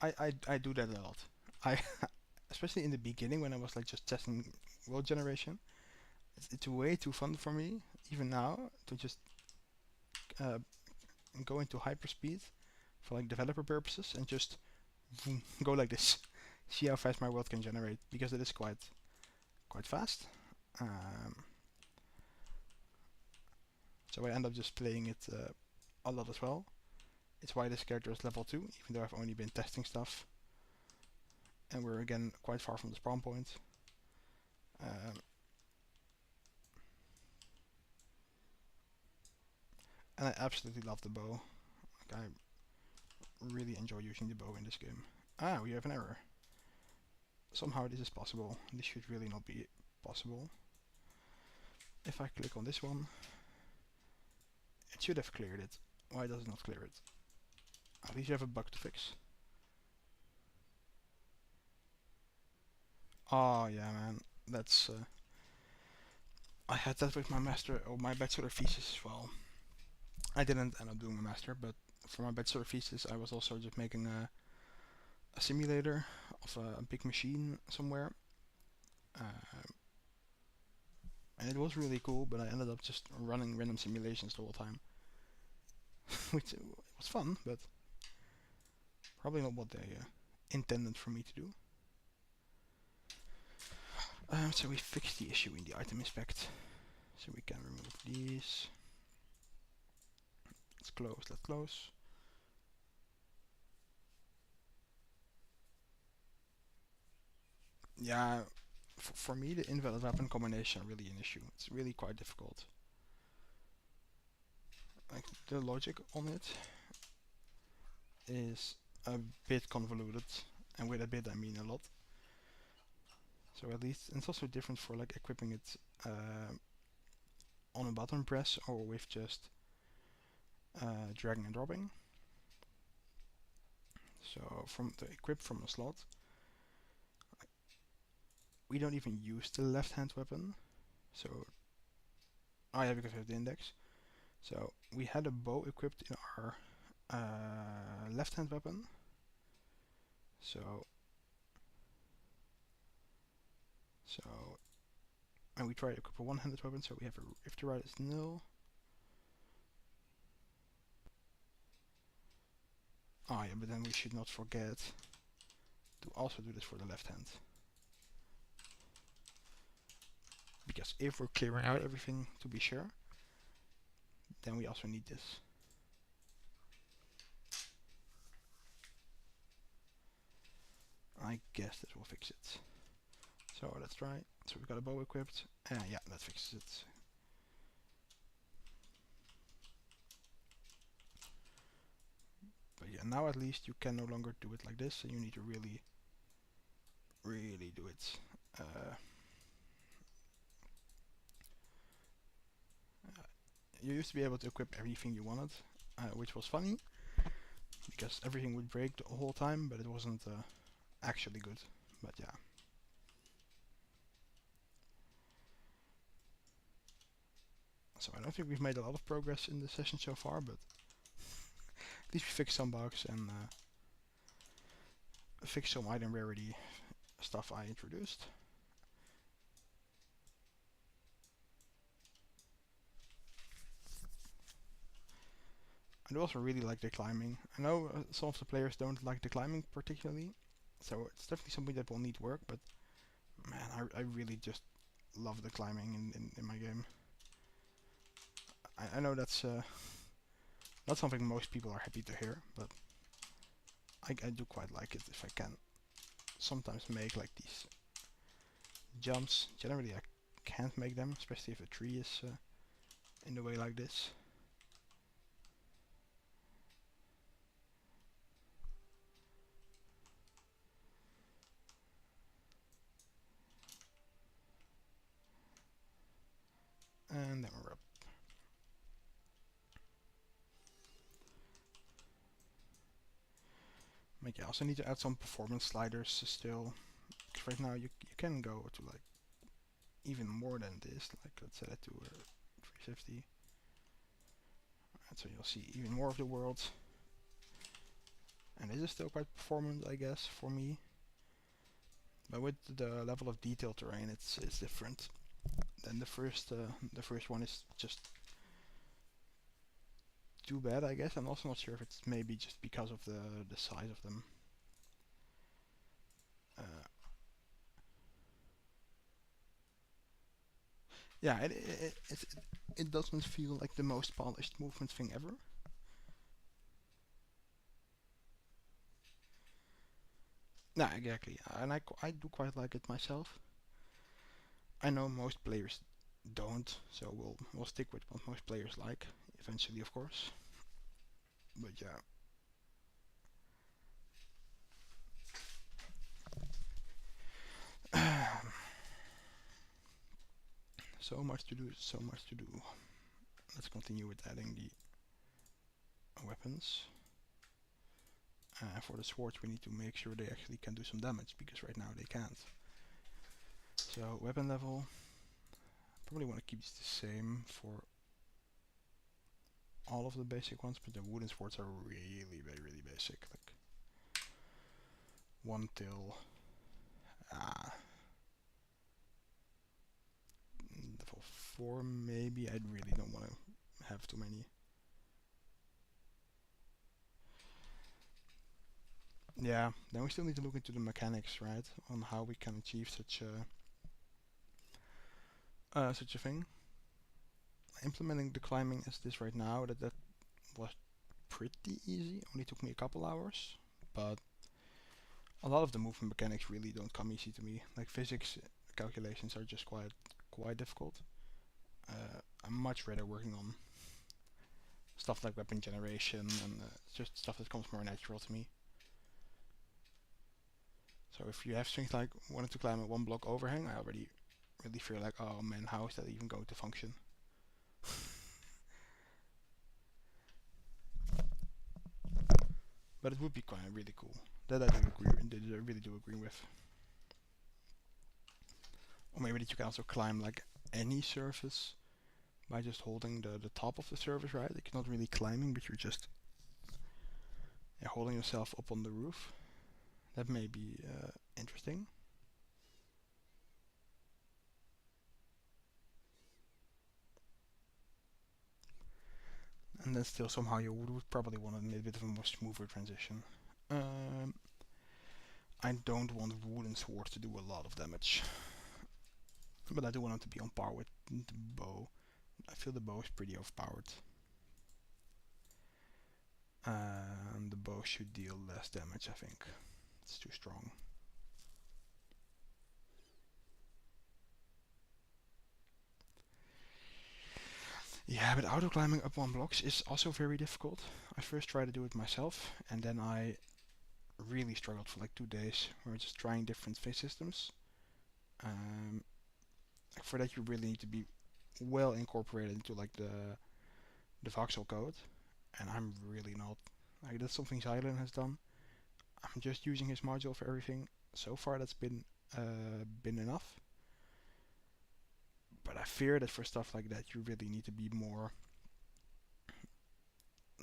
I do that a lot. I especially in the beginning when I was like just testing world generation. It's way too fun for me even now to just uh, go into hyperspeed for like developer purposes and just vroom, go like this. See how fast my world can generate because it is quite fast. Um, so I end up just playing it a lot as well. It's why this character is level 2, even though I've only been testing stuff. And we're again quite far from the spawn point. Um, and I absolutely love the bow. Like, I really enjoy using the bow in this game. Ah, we have an error. Somehow this is possible. This should really not be possible. If I click on this one, it should have cleared it. Why does it not clear it? At least you have a bug to fix. Oh yeah, man. That's I had that with my master or my bachelor thesis as well. I didn't end up doing my master, but for my bachelor thesis I was also just making a simulator of a big machine somewhere. And it was really cool, but I ended up just running random simulations the whole time. Which was fun, but probably not what they intended for me to do. So we fixed the issue in the item inspect. So we can remove these. Let's close. Yeah, for me the invalid weapon combination are really an issue. It's really quite difficult. Like the logic on it is a bit convoluted, and with a bit I mean a lot. So at least, and it's also different for like equipping it on a button press or with just dragging and dropping. So from the equip from a slot, we don't even use the left hand weapon. So, oh yeah, because we have the index. So we had a bow equipped in our left hand weapon. So, and we try to equip a one-handed weapon. So we have if the right is nil. Oh yeah, but then we should not forget to also do this for the left hand. Because if we're clearing out everything to be sure, then we also need this. I guess this will fix it. So let's try. So we've got a bow equipped. Yeah, that fixes it. But yeah, now at least you can no longer do it like this, and you need to really do it. You used to be able to equip everything you wanted, which was funny, because everything would break the whole time, but it wasn't actually good. But yeah. So I don't think we've made a lot of progress in the session so far, but at least we fixed some bugs and fixed some item rarity stuff I introduced. I do also really like the climbing. I know some of the players don't like the climbing particularly, so it's definitely something that will need work, but man, I really just love the climbing in my game. I know that's not something most people are happy to hear, but I do quite like it if I can sometimes make like these jumps. Generally I can't make them, especially if a tree is in the way like this. And then we're up. But yeah, I also need to add some performance sliders still. Because right now you can go to like even more than this. Like let's set it to 350. And so you'll see even more of the world. And this is still quite performant, I guess, for me. But with the level of detail terrain, it's different. Then the first one is just too bad, I guess. I'm also not sure if it's maybe just because of the size of them. Yeah, it doesn't feel like the most polished movement thing ever. Nah, exactly, and I do quite like it myself. I know most players don't, so we'll stick with what most players like eventually, of course. But yeah, so much to do, so much to do. Let's continue with adding the weapons. For the swords, we need to make sure they actually can do some damage, because right now they can't. So weapon level, probably want to keep this the same for all of the basic ones, but the wooden swords are really, really basic. Like one till level 4 maybe. I really don't want to have too many. Yeah, then we still need to look into the mechanics, right, on how we can achieve such a thing. Implementing the climbing as this right now, that was pretty easy. Only took me a couple hours, but a lot of the movement mechanics really don't come easy to me. Like physics calculations are just quite difficult. I'm much rather working on stuff like weapon generation and just stuff that comes more natural to me. So if you have things like wanting to climb a 1 block overhang, I already really feel like, oh man, how is that even going to function? But it would be kind of really cool. That I really do agree with. Or maybe that you can also climb like any surface by just holding the top of the surface, right? Like you're not really climbing, but you're just holding yourself up on the roof. That may be interesting. And then still somehow you would probably want a bit of a more smoother transition. I don't want wooden swords to do a lot of damage. But I do want them to be on par with the bow. I feel the bow is pretty overpowered. The bow should deal less damage, I think. It's too strong. Yeah, but auto climbing up 1 blocks is also very difficult. I first tried to do it myself, and then I really struggled for like 2 days. We were just trying different phase systems. For that, you really need to be well incorporated into like the voxel code, and I'm really not. Like that's something Xylan has done. I'm just using his module for everything. So far, that's been enough. But I fear that for stuff like that, you really need to be more.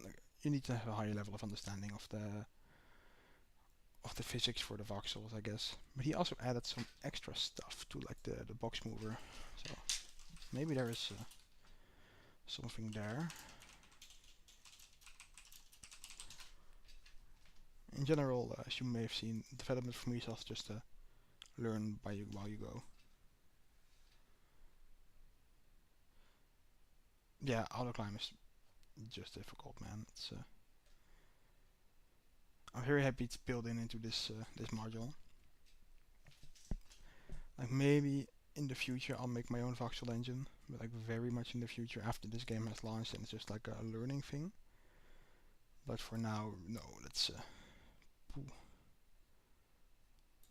Like, you need to have a higher level of understanding of the physics for the voxels, I guess. But he also added some extra stuff to like the box mover, so maybe there is something there. In general, as you may have seen, development for me is also just learn while you go. Yeah, auto climb is just difficult, man. It's I'm very happy it's built into this module. Like maybe in the future I'll make my own voxel engine, but like very much in the future after this game has launched and it's just like a learning thing. But for now, no, that's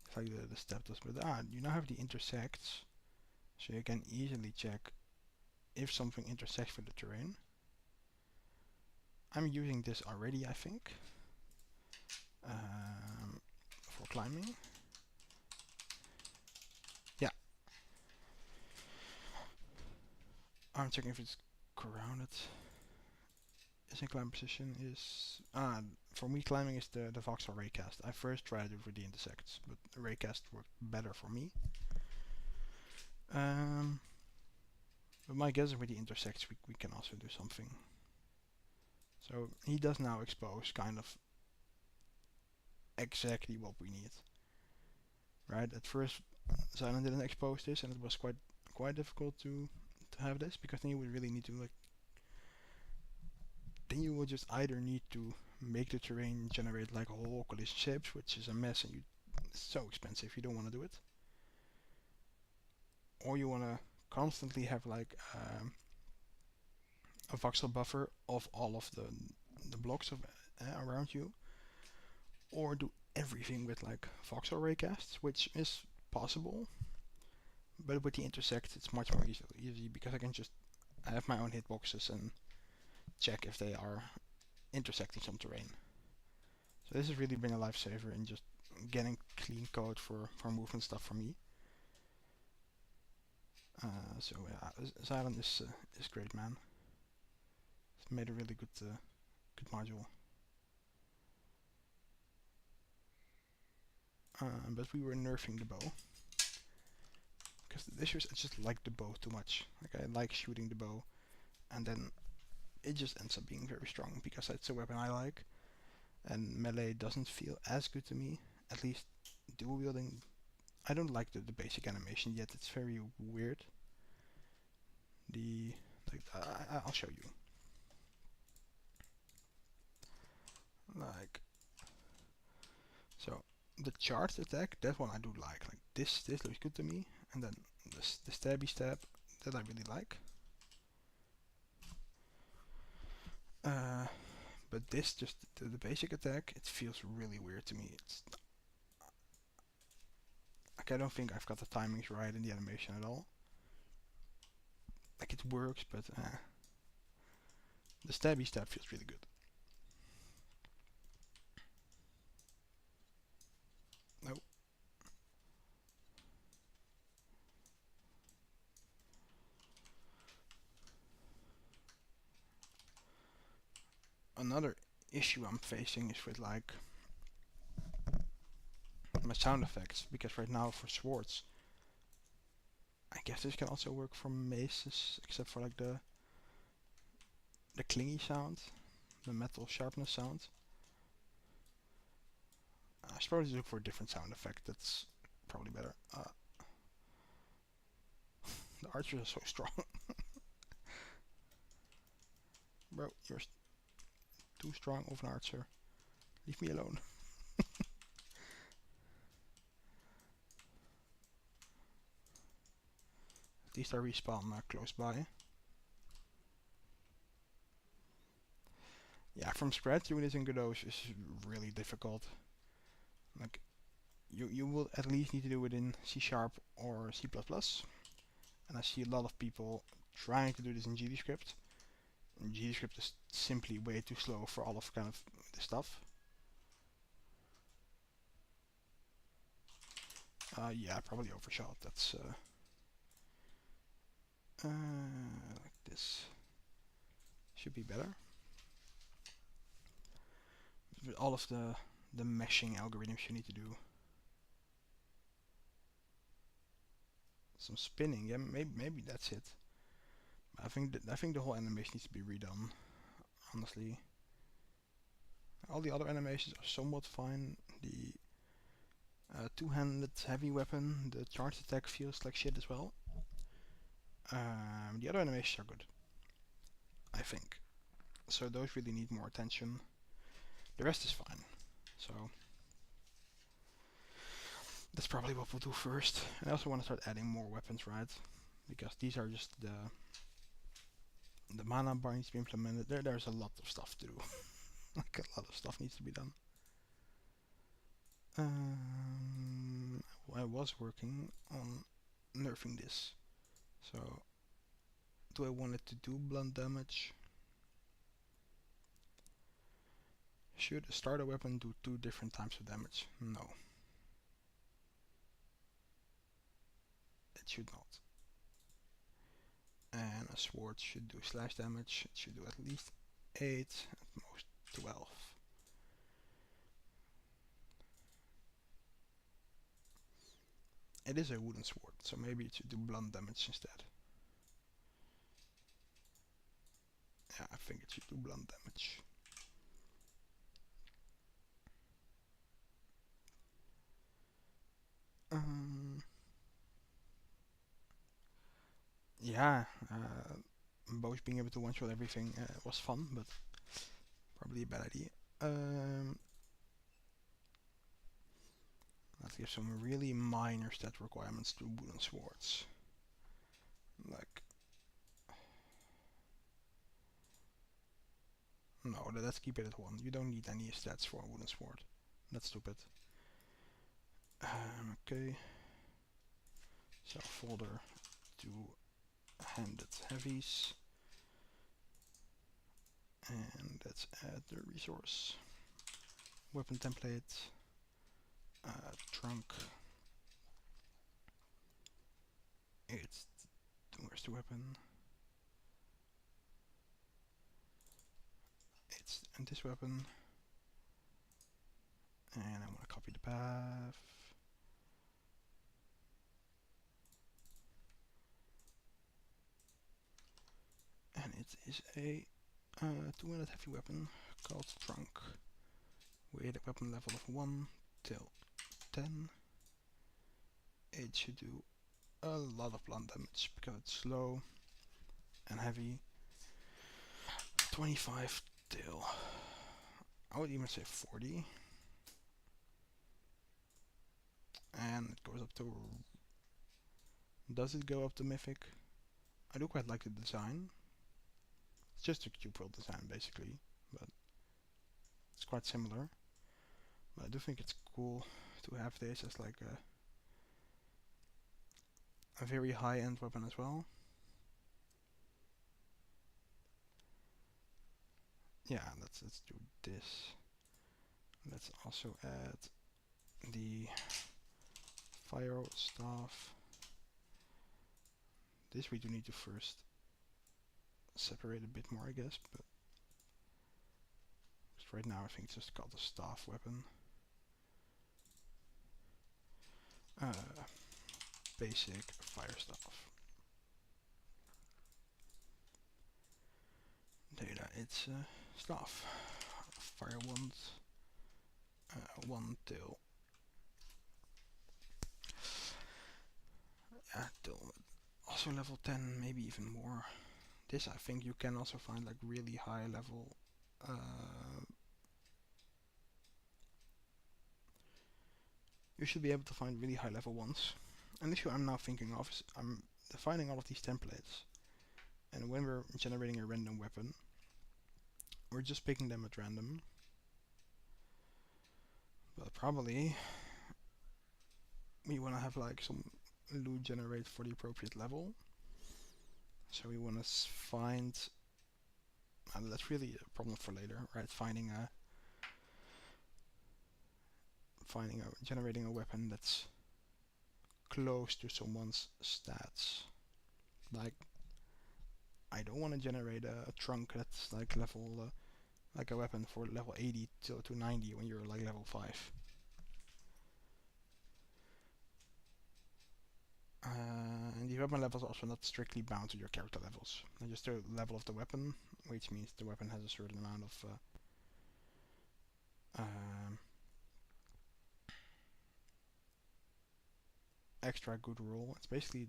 it's like the step does. But you now have the intersects, so you can easily check if something intersects with the terrain. I'm using this already, I think, for climbing. Yeah, I'm checking if it's grounded. missing climb position is for me climbing is the voxel raycast. I first tried it with the intersects, but the raycast worked better for me. But my guess is with the intersects we can also do something. So he does now expose kind of exactly what we need. Right? At first Silent didn't expose this and it was quite difficult to have this, because then you would really need to like then you would just either need to make the terrain generate like whole collision shapes, which is a mess and it's so expensive you don't want to do it. Or you want to constantly have like a voxel buffer of all of the blocks of around you, or do everything with like voxel raycasts, which is possible, but with the intersect it's much more easy because I can just have my own hitboxes and check if they are intersecting some terrain. So this has really been a lifesaver in just getting clean code for movement stuff for me. So yeah, Silent is great, man. It's made a really good module. But we were nerfing the bow because this year I just like the bow too much. Like I like shooting the bow, and then it just ends up being very strong because it's a weapon I like, and melee doesn't feel as good to me. At least dual wielding, I don't like the basic animation yet. It's very weird. I'll show you. Like so, the charged attack, that one I do like. Like this looks good to me, and then the stabby stab that I really like. But this just the basic attack, it feels really weird to me. It's like I don't think I've got the timings right in the animation at all. Like it works, but the stabby stab feels really good. Nope. Another issue I'm facing is with like my sound effects, because right now for swords, I guess this can also work for maces, except for like the clingy sound, the metal sharpness sound. I should probably look for a different sound effect that's probably better. The archers are so strong. Bro, you're too strong of an archer. Leave me alone. At least I respawn close by. Yeah, from scratch doing this in Godot is really difficult. Like, you will at least need to do it in C# or C++. And I see a lot of people trying to do this in GDScript. And GDScript is simply way too slow for all of kind of this stuff. Yeah, probably overshot. That's like this. Should be better. With all of the meshing algorithms you need to do. Some spinning, yeah, maybe that's it. I think the whole animation needs to be redone. Honestly, all the other animations are somewhat fine. The two-handed heavy weapon, the charge attack feels like shit as well. The other animations are good, I think. So those really need more attention. The rest is fine. So that's probably what we'll do first. And I also want to start adding more weapons, right? Because these are just the mana bar needs to be implemented. There's a lot of stuff to do. Like a lot of stuff needs to be done. I was working on nerfing this. So do I want it to do blunt damage? Should a starter weapon do 2 different types of damage? No. It should not. And a sword should do slash damage. It should do at least 8, at most 12. It is a wooden sword, so maybe it should do blunt damage instead. Yeah, I think it should do blunt damage. Yeah, both being able to one-shot everything was fun, but probably a bad idea. Let's give some really minor stat requirements to wooden swords. Like, no, let's keep it at 1. You don't need any stats for a wooden sword. That's stupid. Okay. So folder to handed heavies. And let's add the resource. Weapon template. Trunk. Where's the weapon? It's this weapon. And I want to copy the path. And it is a 200 heavy weapon called Trunk. With a weapon level of 1 till 10. It should do a lot of blunt damage because it's slow and heavy. 25 till, I would even say 40. And it goes up to, does it go up to Mythic? I do quite like the design. It's just a cube world design basically, but it's quite similar. But I do think it's cool to have this as like a very high-end weapon as well. Yeah, let's do this. Let's also add the fire staff. This we do need to first separate a bit more, I guess, but right now I think it's just called the staff weapon. Basic fire staff. Data, it's staff. Fire wand. 1 till. Yeah, till also level 10, maybe even more. This I think you can also find like really high level. You should be able to find really high level ones. And the issue I'm now thinking of is I'm defining all of these templates, and when we're generating a random weapon, we're just picking them at random. But probably we want to have like some loot generate for the appropriate level. So we want to find, that's really a problem for later, right? Generating a weapon that's close to someone's stats. Like, I don't want to generate a trunk that's like level, like a weapon for level 80 to 90 when you're like level 5. And the weapon level is also not strictly bound to your character levels. And just the level of the weapon, which means the weapon has a certain amount of extra good roll. It's basically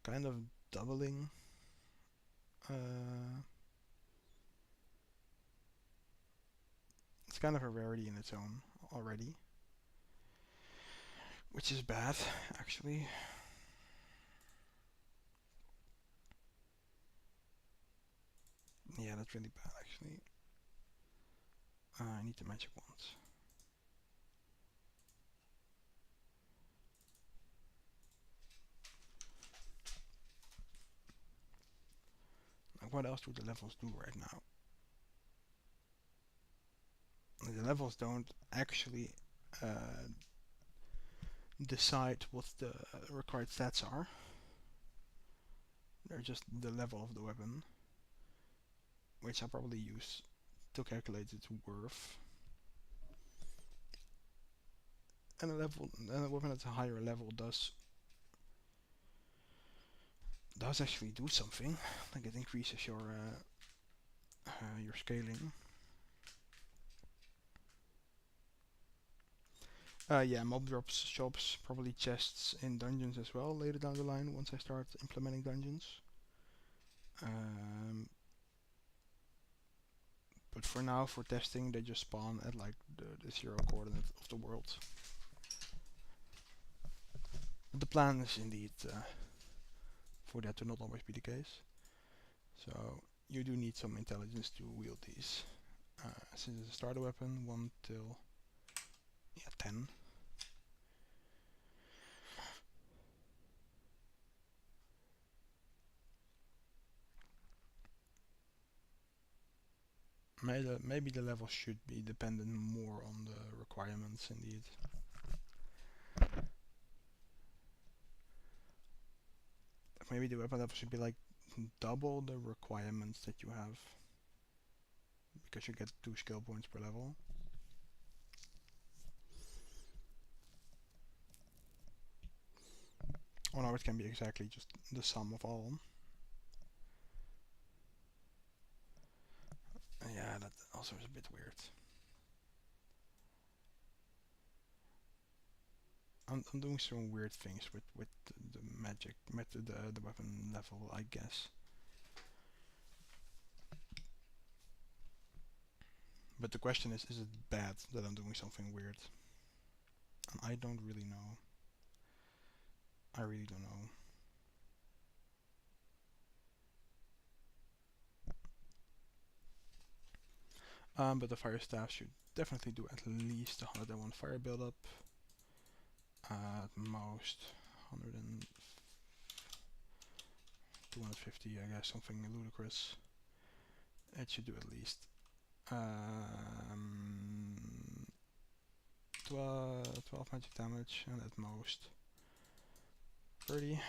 kind of doubling it's kind of a rarity in its own already, which is bad actually. Yeah, that's really bad actually. I need the magic ones. Like, what else do the levels do right now? The levels don't actually decide what the required stats are. They're just the level of the weapon. which I'll probably use to calculate its worth. And a weapon at a higher level does actually do something. Like it increases your scaling. Yeah, mob drops, shops, probably chests in dungeons as well later down the line once I start implementing dungeons. But for now, for testing, they just spawn at like the 0 coordinate of the world. But the plan is indeed for that to not always be the case. So you do need some intelligence to wield these. Since it's a starter weapon, 1 till 10. Maybe the level should be dependent more on the requirements indeed. Maybe the weapon level should be like double the requirements that you have, because you get 2 skill points per level. Or no, it can be exactly just the sum of all. Yeah, that also is a bit weird. I'm doing some weird things with the magic method, the weapon level, I guess. But the question is it bad that I'm doing something weird? And I don't really know. I really don't know. But the fire staff should definitely do at least 101 fire buildup. At most 250, I guess, something ludicrous. It should do at least 12 magic damage, and at most 30,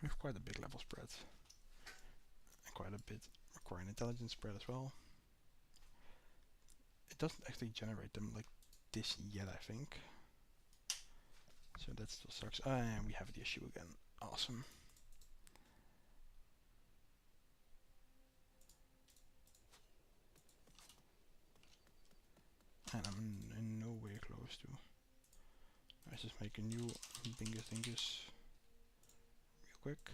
with quite a big level spread. And quite a bit requiring intelligence spread as well. It doesn't actually generate them like this yet, I think. So that still sucks. And we have the issue again. Awesome. And I'm in no way close to. Let's just make a new Bingus Dingus real quick.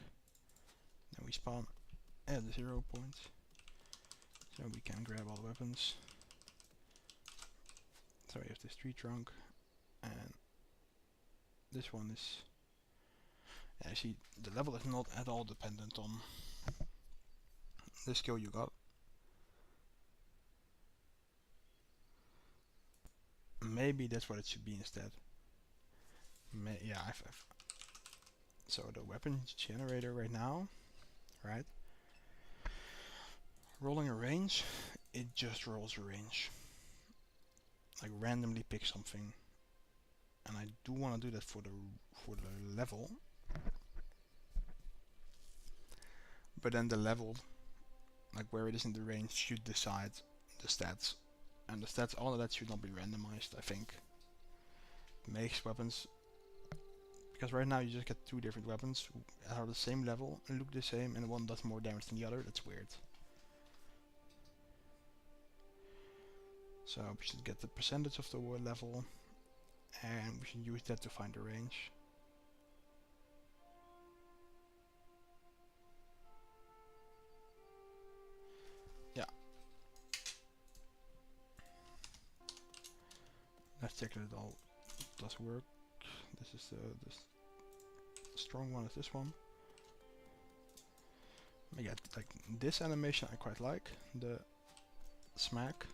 Then we spawn at the 0 point. So we can grab all the weapons. So we have this tree trunk. And this one is... Yeah, see, the level is not at all dependent on the skill you got. Maybe that's what it should be instead. Yeah, so the weapon generator right now, right? Rolling a range, it just rolls a range. Like randomly pick something. And I do want to do that for the level. But then the level, like where it is in the range, should decide the stats. And the stats, all of that should not be randomized, I think. Makes weapons, because right now you just get 2 different weapons that are the same level and look the same, and one does more damage than the other. That's weird. So we should get the percentage of the level, and we should use that to find the range. Yeah. Let's check that it all does work. This is the strong one is this one. But yeah, like this animation I quite like, the smack.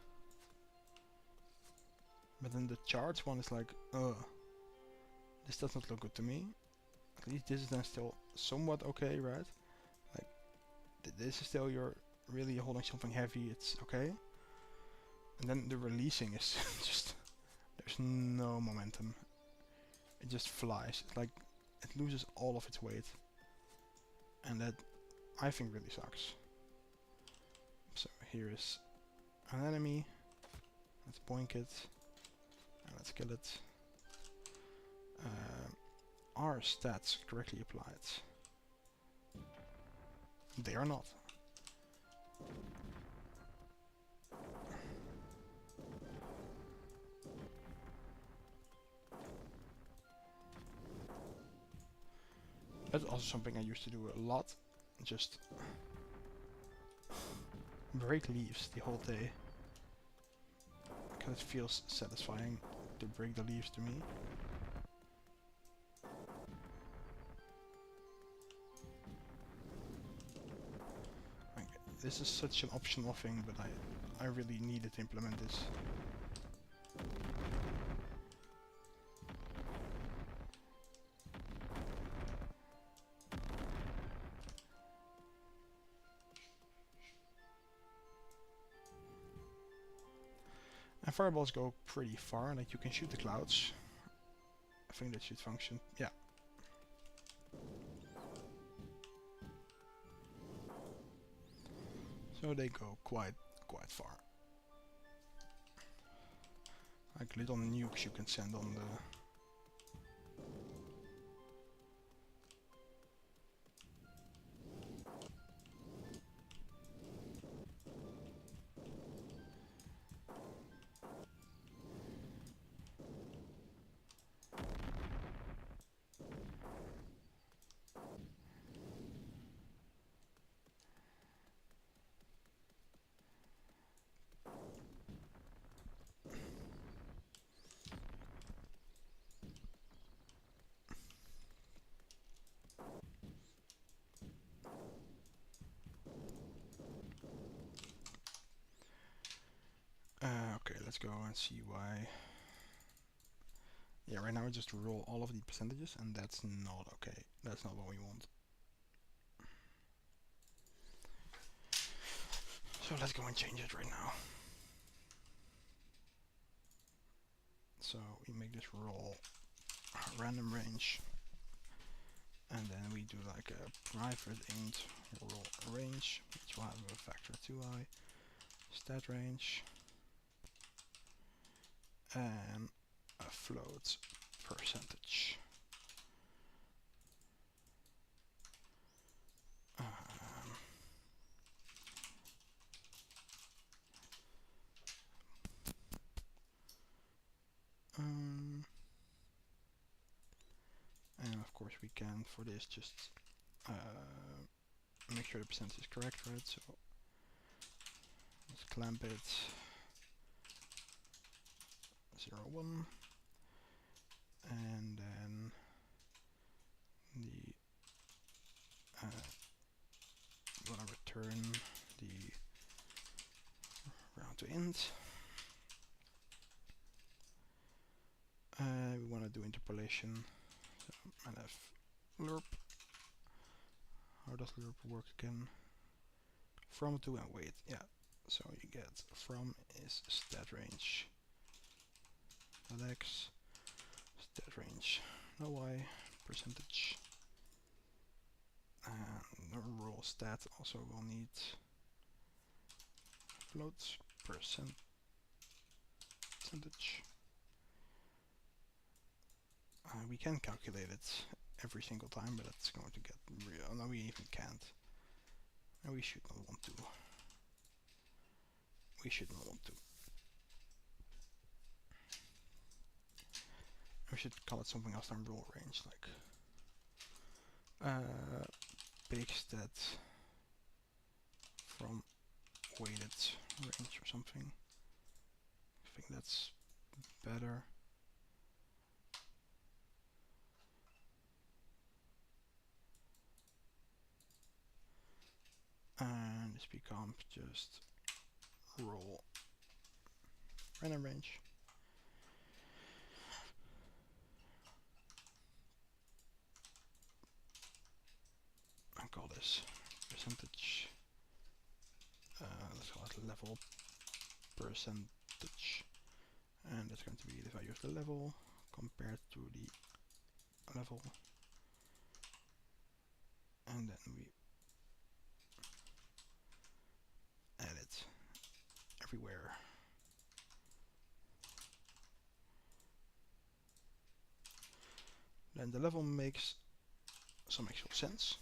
But then the charge one is like, this does not look good to me. At least this is then still somewhat okay, right? Like, this is still, you're really holding something heavy, it's okay. And then the releasing is just, there's no momentum. It just flies. It's like, it loses all of its weight. And that, I think, really sucks. So here is an enemy. Let's boink it. And let's kill it. Are stats correctly applied? They are not. That's also something I used to do a lot. Just break leaves the whole day. Because it feels satisfying to break the leaves to me. Okay, this is such an optional thing, but I really needed to implement this. And fireballs go pretty far, like you can shoot the clouds. I think that should function. Yeah. So they go quite far. Like little nukes you can send on the... Okay, let's go and see why. Yeah, right now I just roll all of the percentages, and that's not okay. That's not what we want. So let's go and change it right now. So we make this roll random range, and then we do like a private int roll range, which will have a factor 2i, stat range, and a float percentage. And of course we can, for this, just make sure the percentage is correct, right? So let's clamp it 0.1, and then the we want to return the round to int. We want to do interpolation. So mnf lerp. How does lerp work again? From to and wait. Yeah. So you get from is stat range x, stat range no y, percentage, and the roll stat also will need float percentage. We can calculate it every single time, but that's going to get real. No, we even can't. And we should not want to. We should not want to. We should call it something else than roll range, like big stat from weighted range or something. I think that's better. And this becomes just roll random range. And call this percentage. Let's call it level percentage. And that's going to be the value of the level compared to the level. And then we add it. everywhere. Then the level makes some actual sense.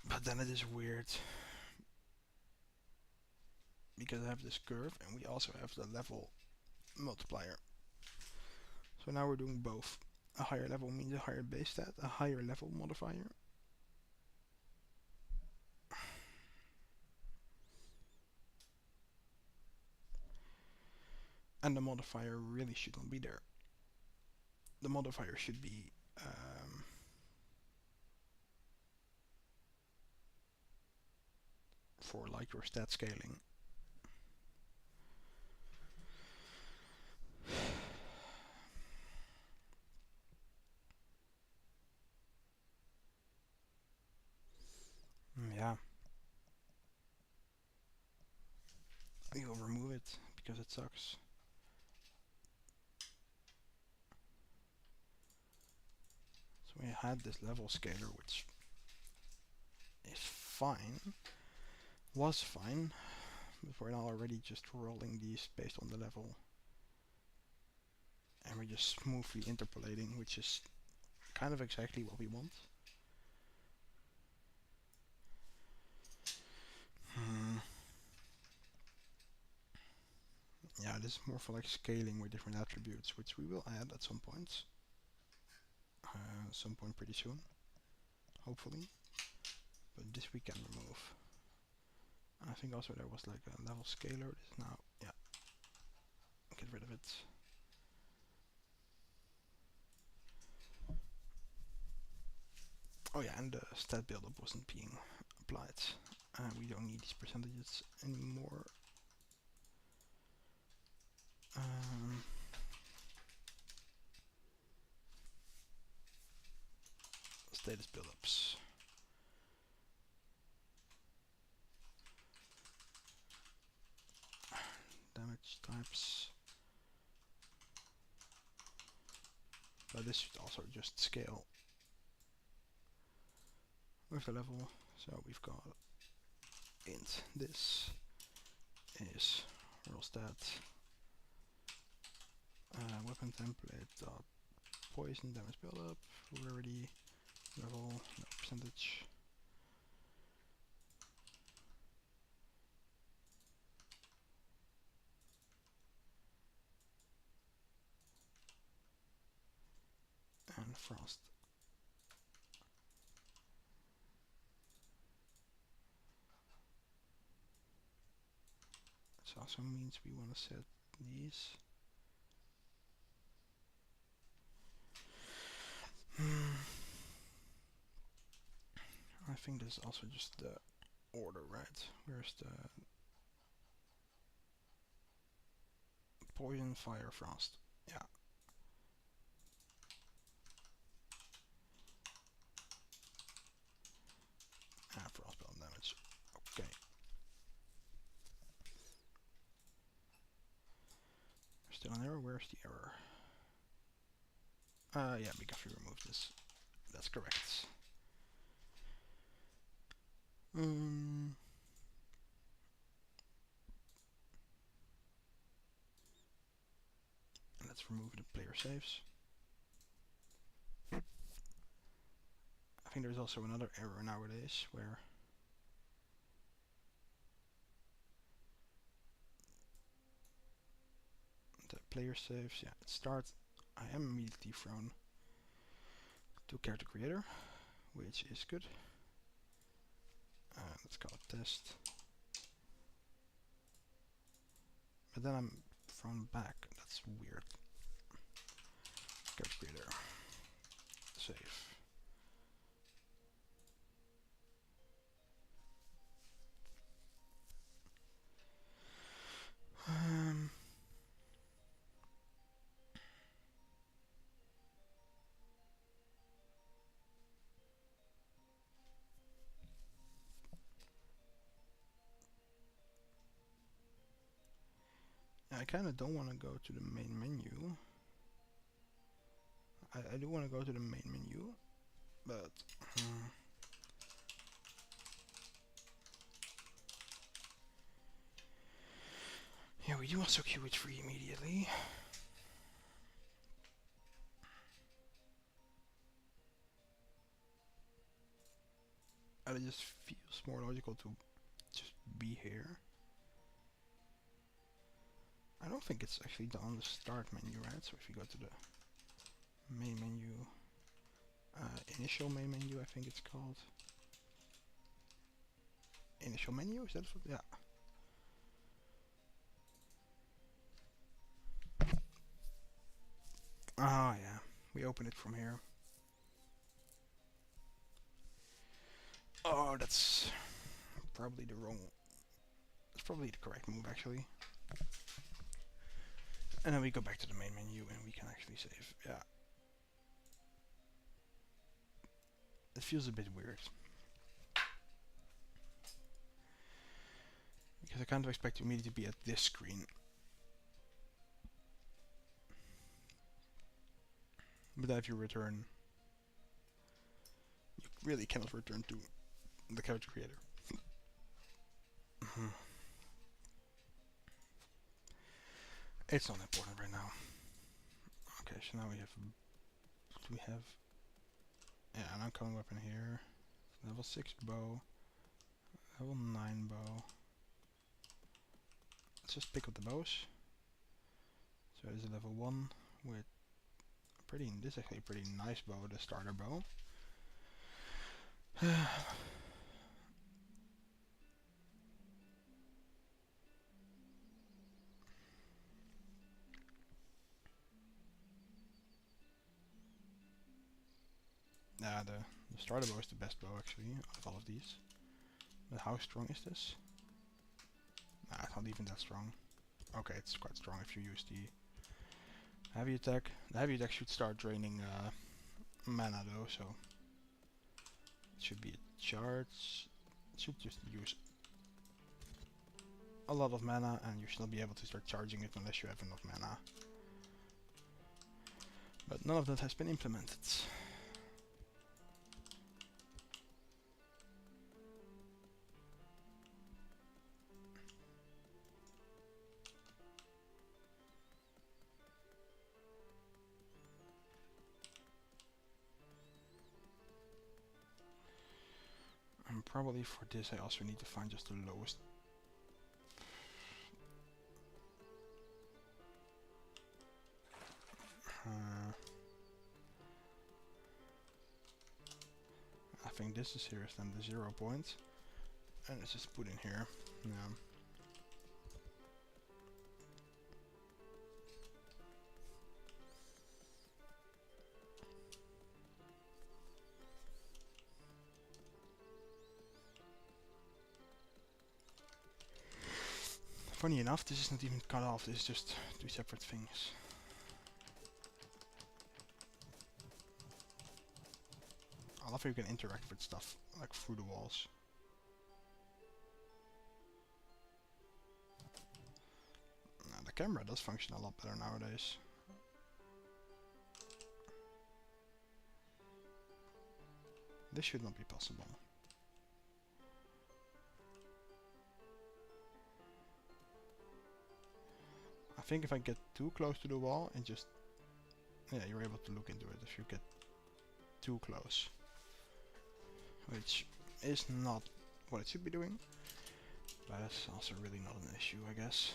But then it is weird because I have this curve and we also have the level multiplier. So now we're doing both. A higher level means a higher base stat, a higher level modifier. And the modifier really shouldn't be there. The modifier should be for like your stat scaling. Yeah. We will remove it because it sucks. So we had this level scaler which is fine. Was fine. But we're now already just rolling these based on the level. And we're just smoothly interpolating, which is kind of exactly what we want. Yeah, this is more for like scaling with different attributes, which we will add at some point. Some point pretty soon, hopefully. But this we can remove. I think also there was like a level scaler. This now, yeah, get rid of it. Oh yeah, and the stat buildup wasn't being applied. We don't need these percentages anymore. Status buildups. Damage types. But this should also just scale with the level. So we've got int this is roll stat weapon template dot poison damage buildup rarity level no percentage. And frost. This also means we want to set these. I think this is also just the order, right? Where's the poison, fire, frost? Yeah. And frostbound damage. Okay. Still an error? Where's the error? Yeah, because we removed this. That's correct. Let's remove the player saves. I think there's also another error nowadays where the player saves, yeah, it starts. I am immediately thrown to character creator, which is good. Let's call it test. But then I'm thrown back. That's weird. Character creator. Save. I kind of don't want to go to the main menu. I do want to go to the main menu, but yeah, we do also queue it free immediately. And it just feels more logical to just be here. I don't think it's actually on the start menu, right? So if you go to the main menu, initial main menu, I think it's called. Initial menu, is that what? Yeah. Ah, yeah. We open it from here. Oh, that's probably the wrong. That's probably the correct move, actually. And then we go back to the main menu and we can actually save. Yeah. It feels a bit weird. Because I kind of expect you immediately to be at this screen. But then if you return, you really cannot return to the character creator. It's not important right now. Okay, so now we have. Do we have? Yeah, an uncommon weapon here. Level 6 bow. Level 9 bow. Let's just pick up the bows. So there's a level 1 with pretty. This is actually a pretty nice bow, the starter bow. Yeah, the starter bow is the best bow actually out of all of these. But how strong is this? Nah, it's not even that strong. Okay, it's quite strong if you use the heavy attack. The heavy attack should start draining mana though, so it should be a charge. It should just use a lot of mana and you should not be able to start charging it unless you have enough mana. But none of that has been implemented. And probably for this I also need to find just the lowest. I think this is here than the 0 point. And it's just put in here. Yeah. Funny enough, this is not even cut off, this is just two separate things. I love how you can interact with stuff, like through the walls. Now, the camera does function a lot better nowadays. This should not be possible. I think if I get too close to the wall, and just... Yeah, you're able to look into it if you get too close. Which is not what it should be doing. But that's also really not an issue, I guess.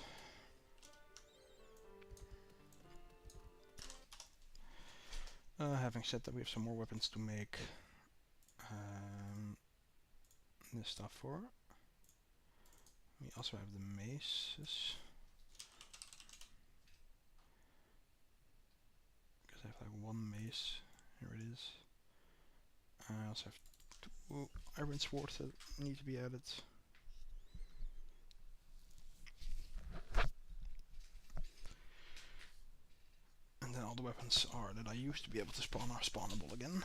Having said that, we have some more weapons to make this stuff for. We also have the maces. Because I have like one mace. Here it is. I also have two iron swords that need to be added. And then all the weapons are that I used to be able to spawn are spawnable again.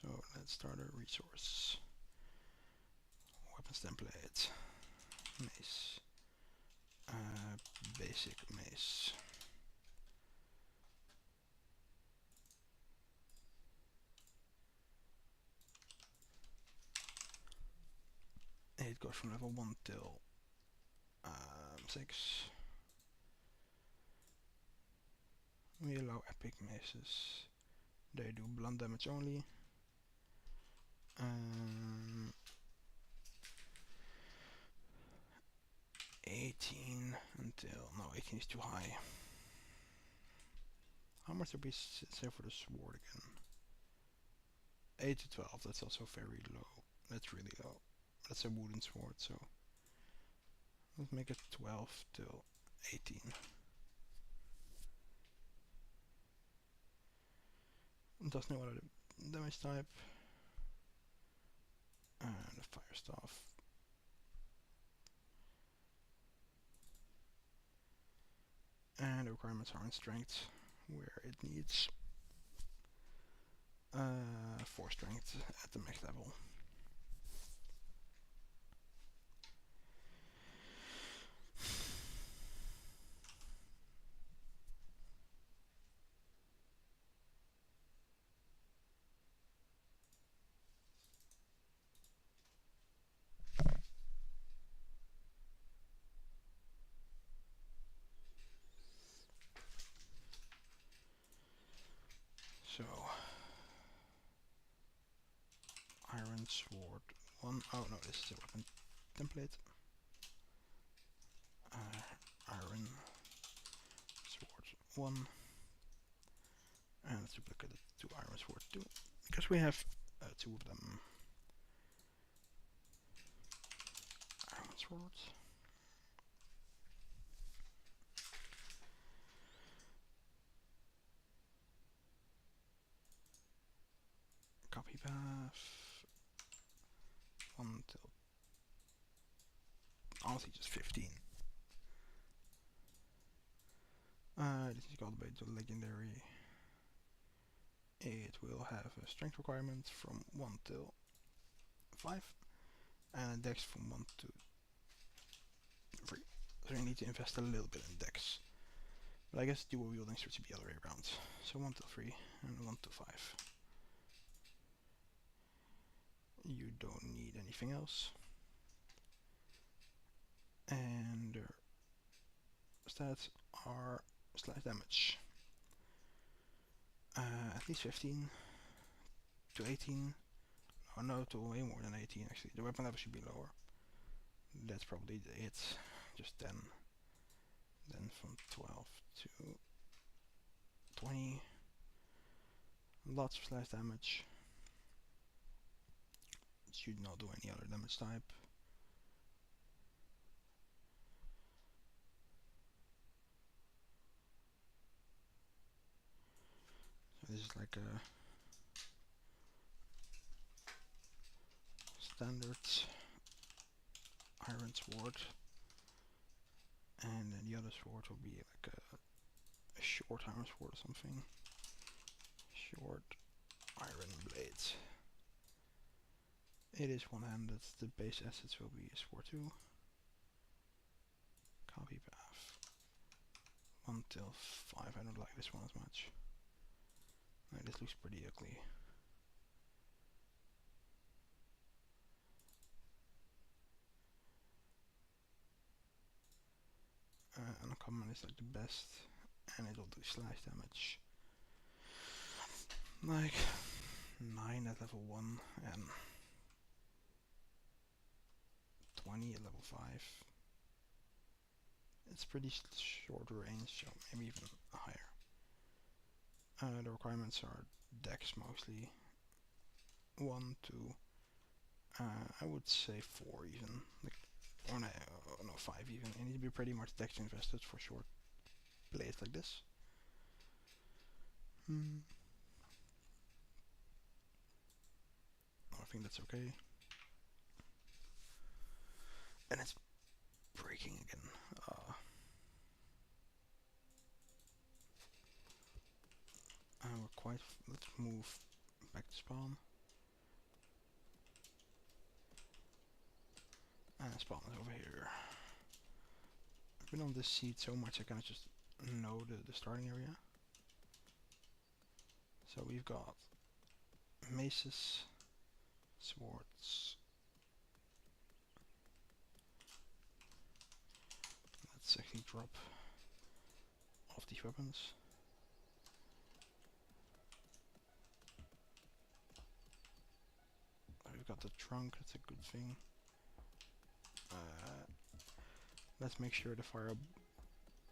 So let's start a resource. Weapons template. Mace. Basic mace. goes from level 1 till 6. We allow epic maces. They do blunt damage only. 18 until... no, 18 is too high. How much did we say for the sword again? 8 to 12, that's also very low. That's really low. That's a wooden sword, so... let's make it 12 till 18. Does no other damage type. And the fire staff. And the requirements are in strength, where it needs 4 strength at the max level. So, iron sword 1. Oh no, this is a weapon template. Iron sword 1. And let's duplicate it to iron sword 2. Because we have 2 of them. Iron swords. Copy path. 1 till... honestly just 15. This is called by the legendary. It will have a strength requirement from 1 till 5 and a dex from 1 to 3. So you need to invest a little bit in dex. But I guess dual wielding should be the other way around. So 1 till 3 and 1 till 5. You don't need anything else. And their stats are slash damage. At least 15 to 18. Oh no, to way more than 18 actually. The weapon level should be lower. That's probably it. Just 10. Then from 12 to 20. Lots of slash damage. It should not do any other damage type. So this is like a standard iron sword. And then the other sword will be like a short iron sword or something. Short iron blades. It is one-handed. The base assets will be sword 2. Copy path. 1 till 5. I don't like this one as much. This looks pretty ugly. Uncommon is like the best, and it'll do slash damage. Like 9 at level 1 and 20 at level 5. It's pretty short range, so maybe even higher. The requirements are dex mostly. 1, 2, I would say 4 even. Like, or no, 5 even. You need to be pretty much dex invested for short blades like this. I think that's okay. And it's breaking again. We're quite... let's move back to spawn. Spawn is over here. I've been on this seat so much I kind of just know the starting area. So we've got maces, swords, let's actually drop off these weapons. We've got the trunk, that's a good thing. Let's make sure the fire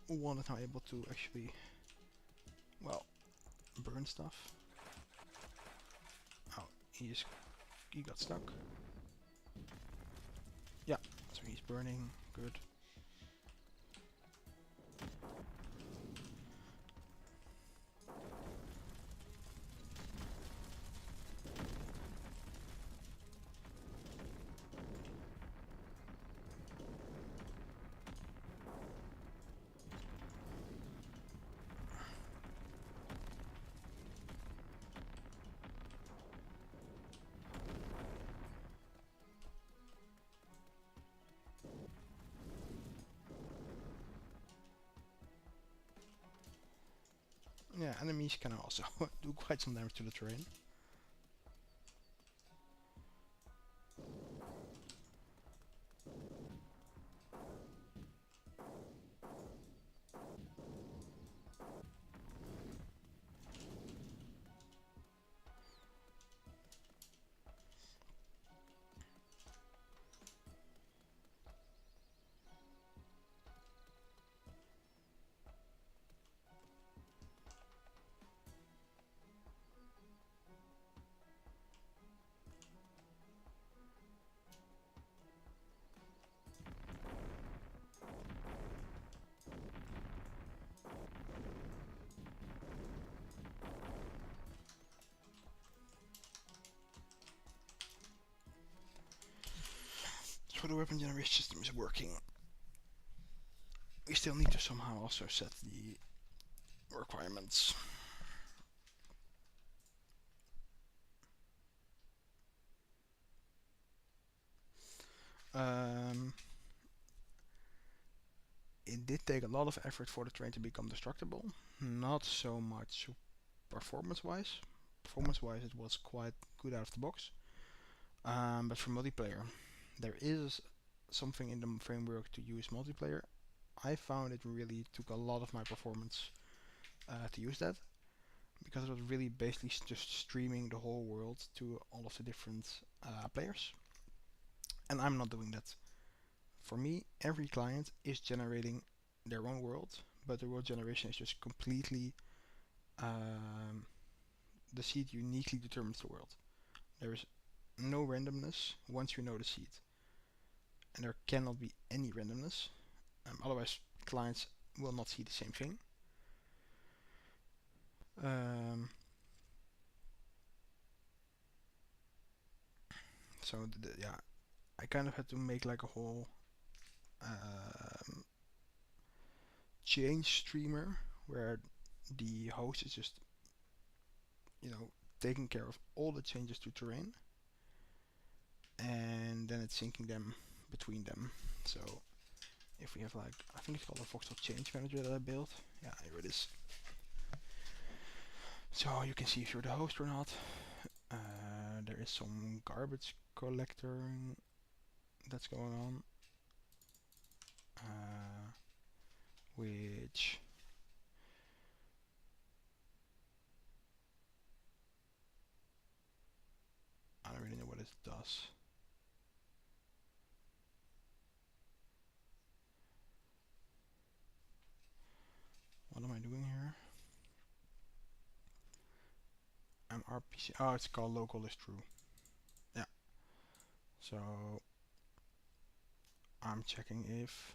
one is now able to actually, well, burn stuff. Oh, he got stuck. Yeah, so he's burning, good. Yeah, enemies can also do quite some damage to the terrain. So the weapon generation system is working. We still need to somehow also set the requirements. It did take a lot of effort for the terrain to become destructible. Not so much performance-wise. Performance-wise, it was quite good out of the box. But for multiplayer, there is something in the framework to use multiplayer. I found it really took a lot of my performance to use that, because it was really basically just streaming the whole world to all of the different players. And I'm not doing that. For me, every client is generating their own world, but the world generation is just completely the seed uniquely determines the world. There is no randomness once you know the seed, and there cannot be any randomness. Otherwise, clients will not see the same thing. So yeah, I kind of had to make like a whole change streamer where the host is just, taking care of all the changes to terrain, and then it's syncing them between them. So if we have like, I think it's called a voxel change manager that I built. Yeah, here it is. So you can see if you're the host or not. There is some garbage collector that's going on, which I don't really know what it does. What am I doing here? I'm RPC. Oh, it's called local is true. Yeah. So I'm checking if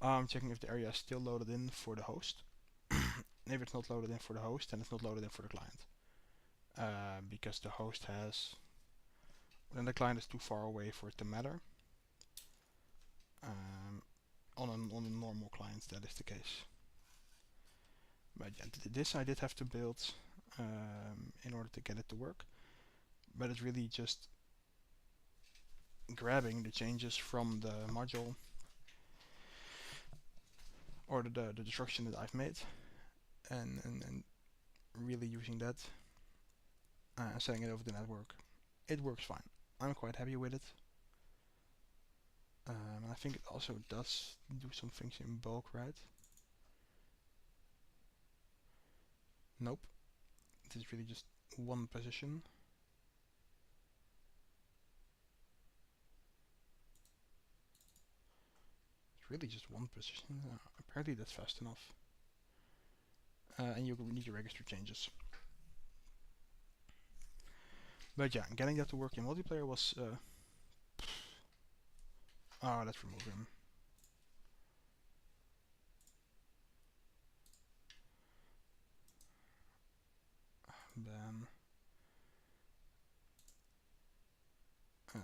the area is still loaded in for the host. If it's not loaded in for the host, then it's not loaded in for the client. Because the host has, then the client is too far away for it to matter. On a normal client, that is the case. But yeah, this I did have to build in order to get it to work. But it's really just grabbing the changes from the module or the destruction that I've made, and really using that and setting it over the network. It works fine. I'm quite happy with it. And I think it also does do some things in bulk, right? Nope. It is really just one position. It's really just one position. Apparently that's fast enough. And you need to register changes. But yeah, getting that to work in multiplayer was... oh, let's remove him. Ban.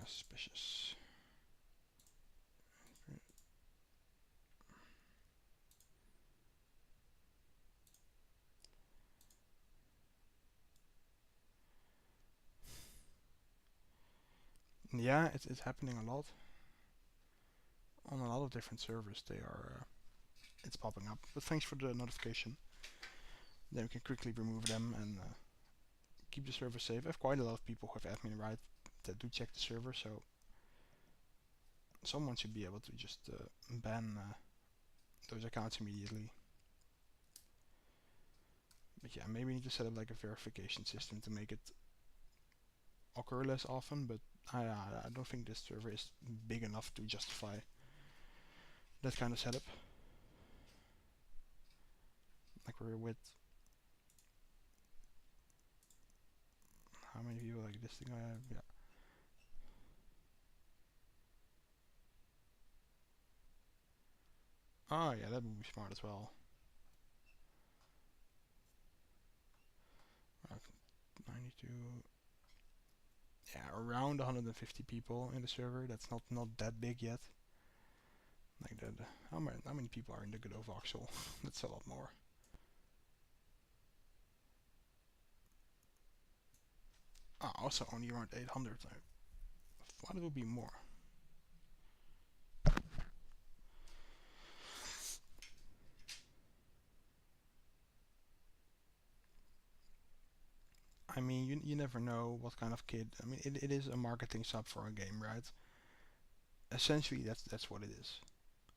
Suspicious. Yeah, it's happening a lot. On a lot of different servers they are... it's popping up. But thanks for the notification. Then we can quickly remove them and keep the server safe. I have quite a lot of people who have admin right that do check the server, so someone should be able to just ban those accounts immediately. But yeah, maybe we need to set up like a verification system to make it occur less often, but I don't think this server is big enough to justify that kind of setup. Like we're with... how many people like this thing I have? Yeah. Oh yeah, that would be smart as well. 92... yeah, around 150 people in the server. That's not that big yet. Like that. How many people are in the good old voxel? That's a lot more. Ah, also only around 800. I thought it would be more. I mean, you never know what kind of kid. I mean, it is a marketing sub for a game, right? Essentially, that's what it is.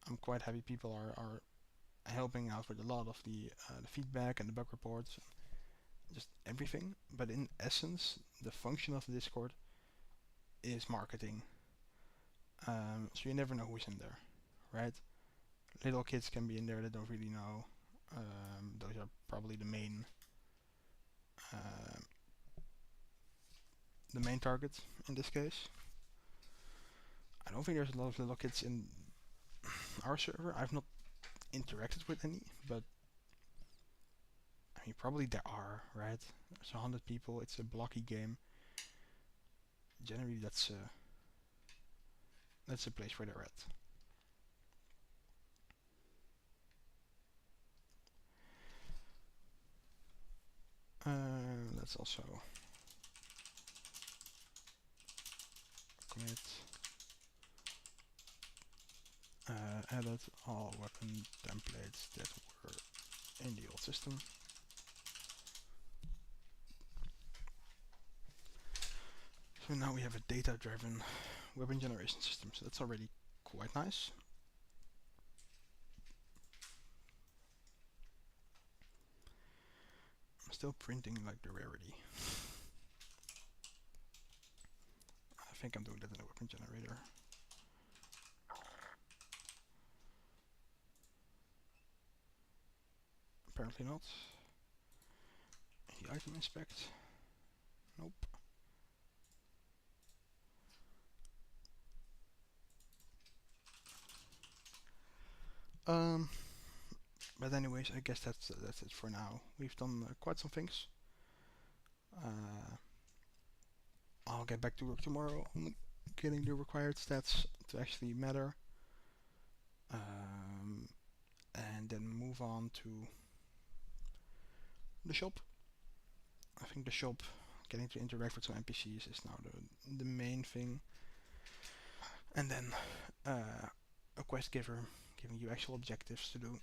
I'm quite happy people are helping out with a lot of the feedback and the bug reports, just everything. But in essence, the function of the Discord is marketing. So you never know who's in there, right? Little kids can be in there that don't really know. Those are probably uh, the main targets in this case. I don't think there's a lot of little kids in our server. I've not interacted with any, but I mean probably there are, right? There's 100 people. It's a blocky game. Generally, that's a place where they're at. Let's also commit edit all weapon templates that were in the old system. So now we have a data-driven weapon generation system, so that's already quite nice. I'm still printing like the rarity. I think I'm doing that in a weapon generator. Apparently not. The item inspect. Nope. But anyways, I guess that's it for now. We've done quite some things. I'll get back to work tomorrow on getting the required stats to actually matter. And then move on to the shop. I think the shop, getting to interact with some NPCs is now the main thing. And then a quest giver giving you actual objectives to do.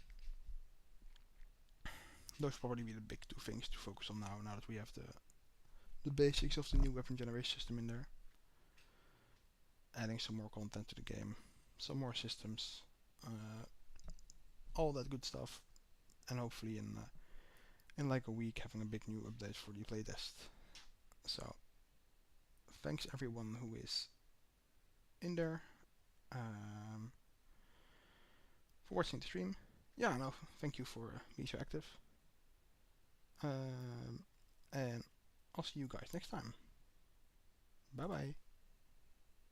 Those probably be the big two things to focus on now that we have the basics of the new weapon generation system in there. Adding some more content to the game. some more systems, all that good stuff, and hopefully in like a week having a big new update for the playtest. So thanks everyone who is in there for watching the stream. Yeah, no, thank you for being so active. And I'll see you guys next time. Bye bye.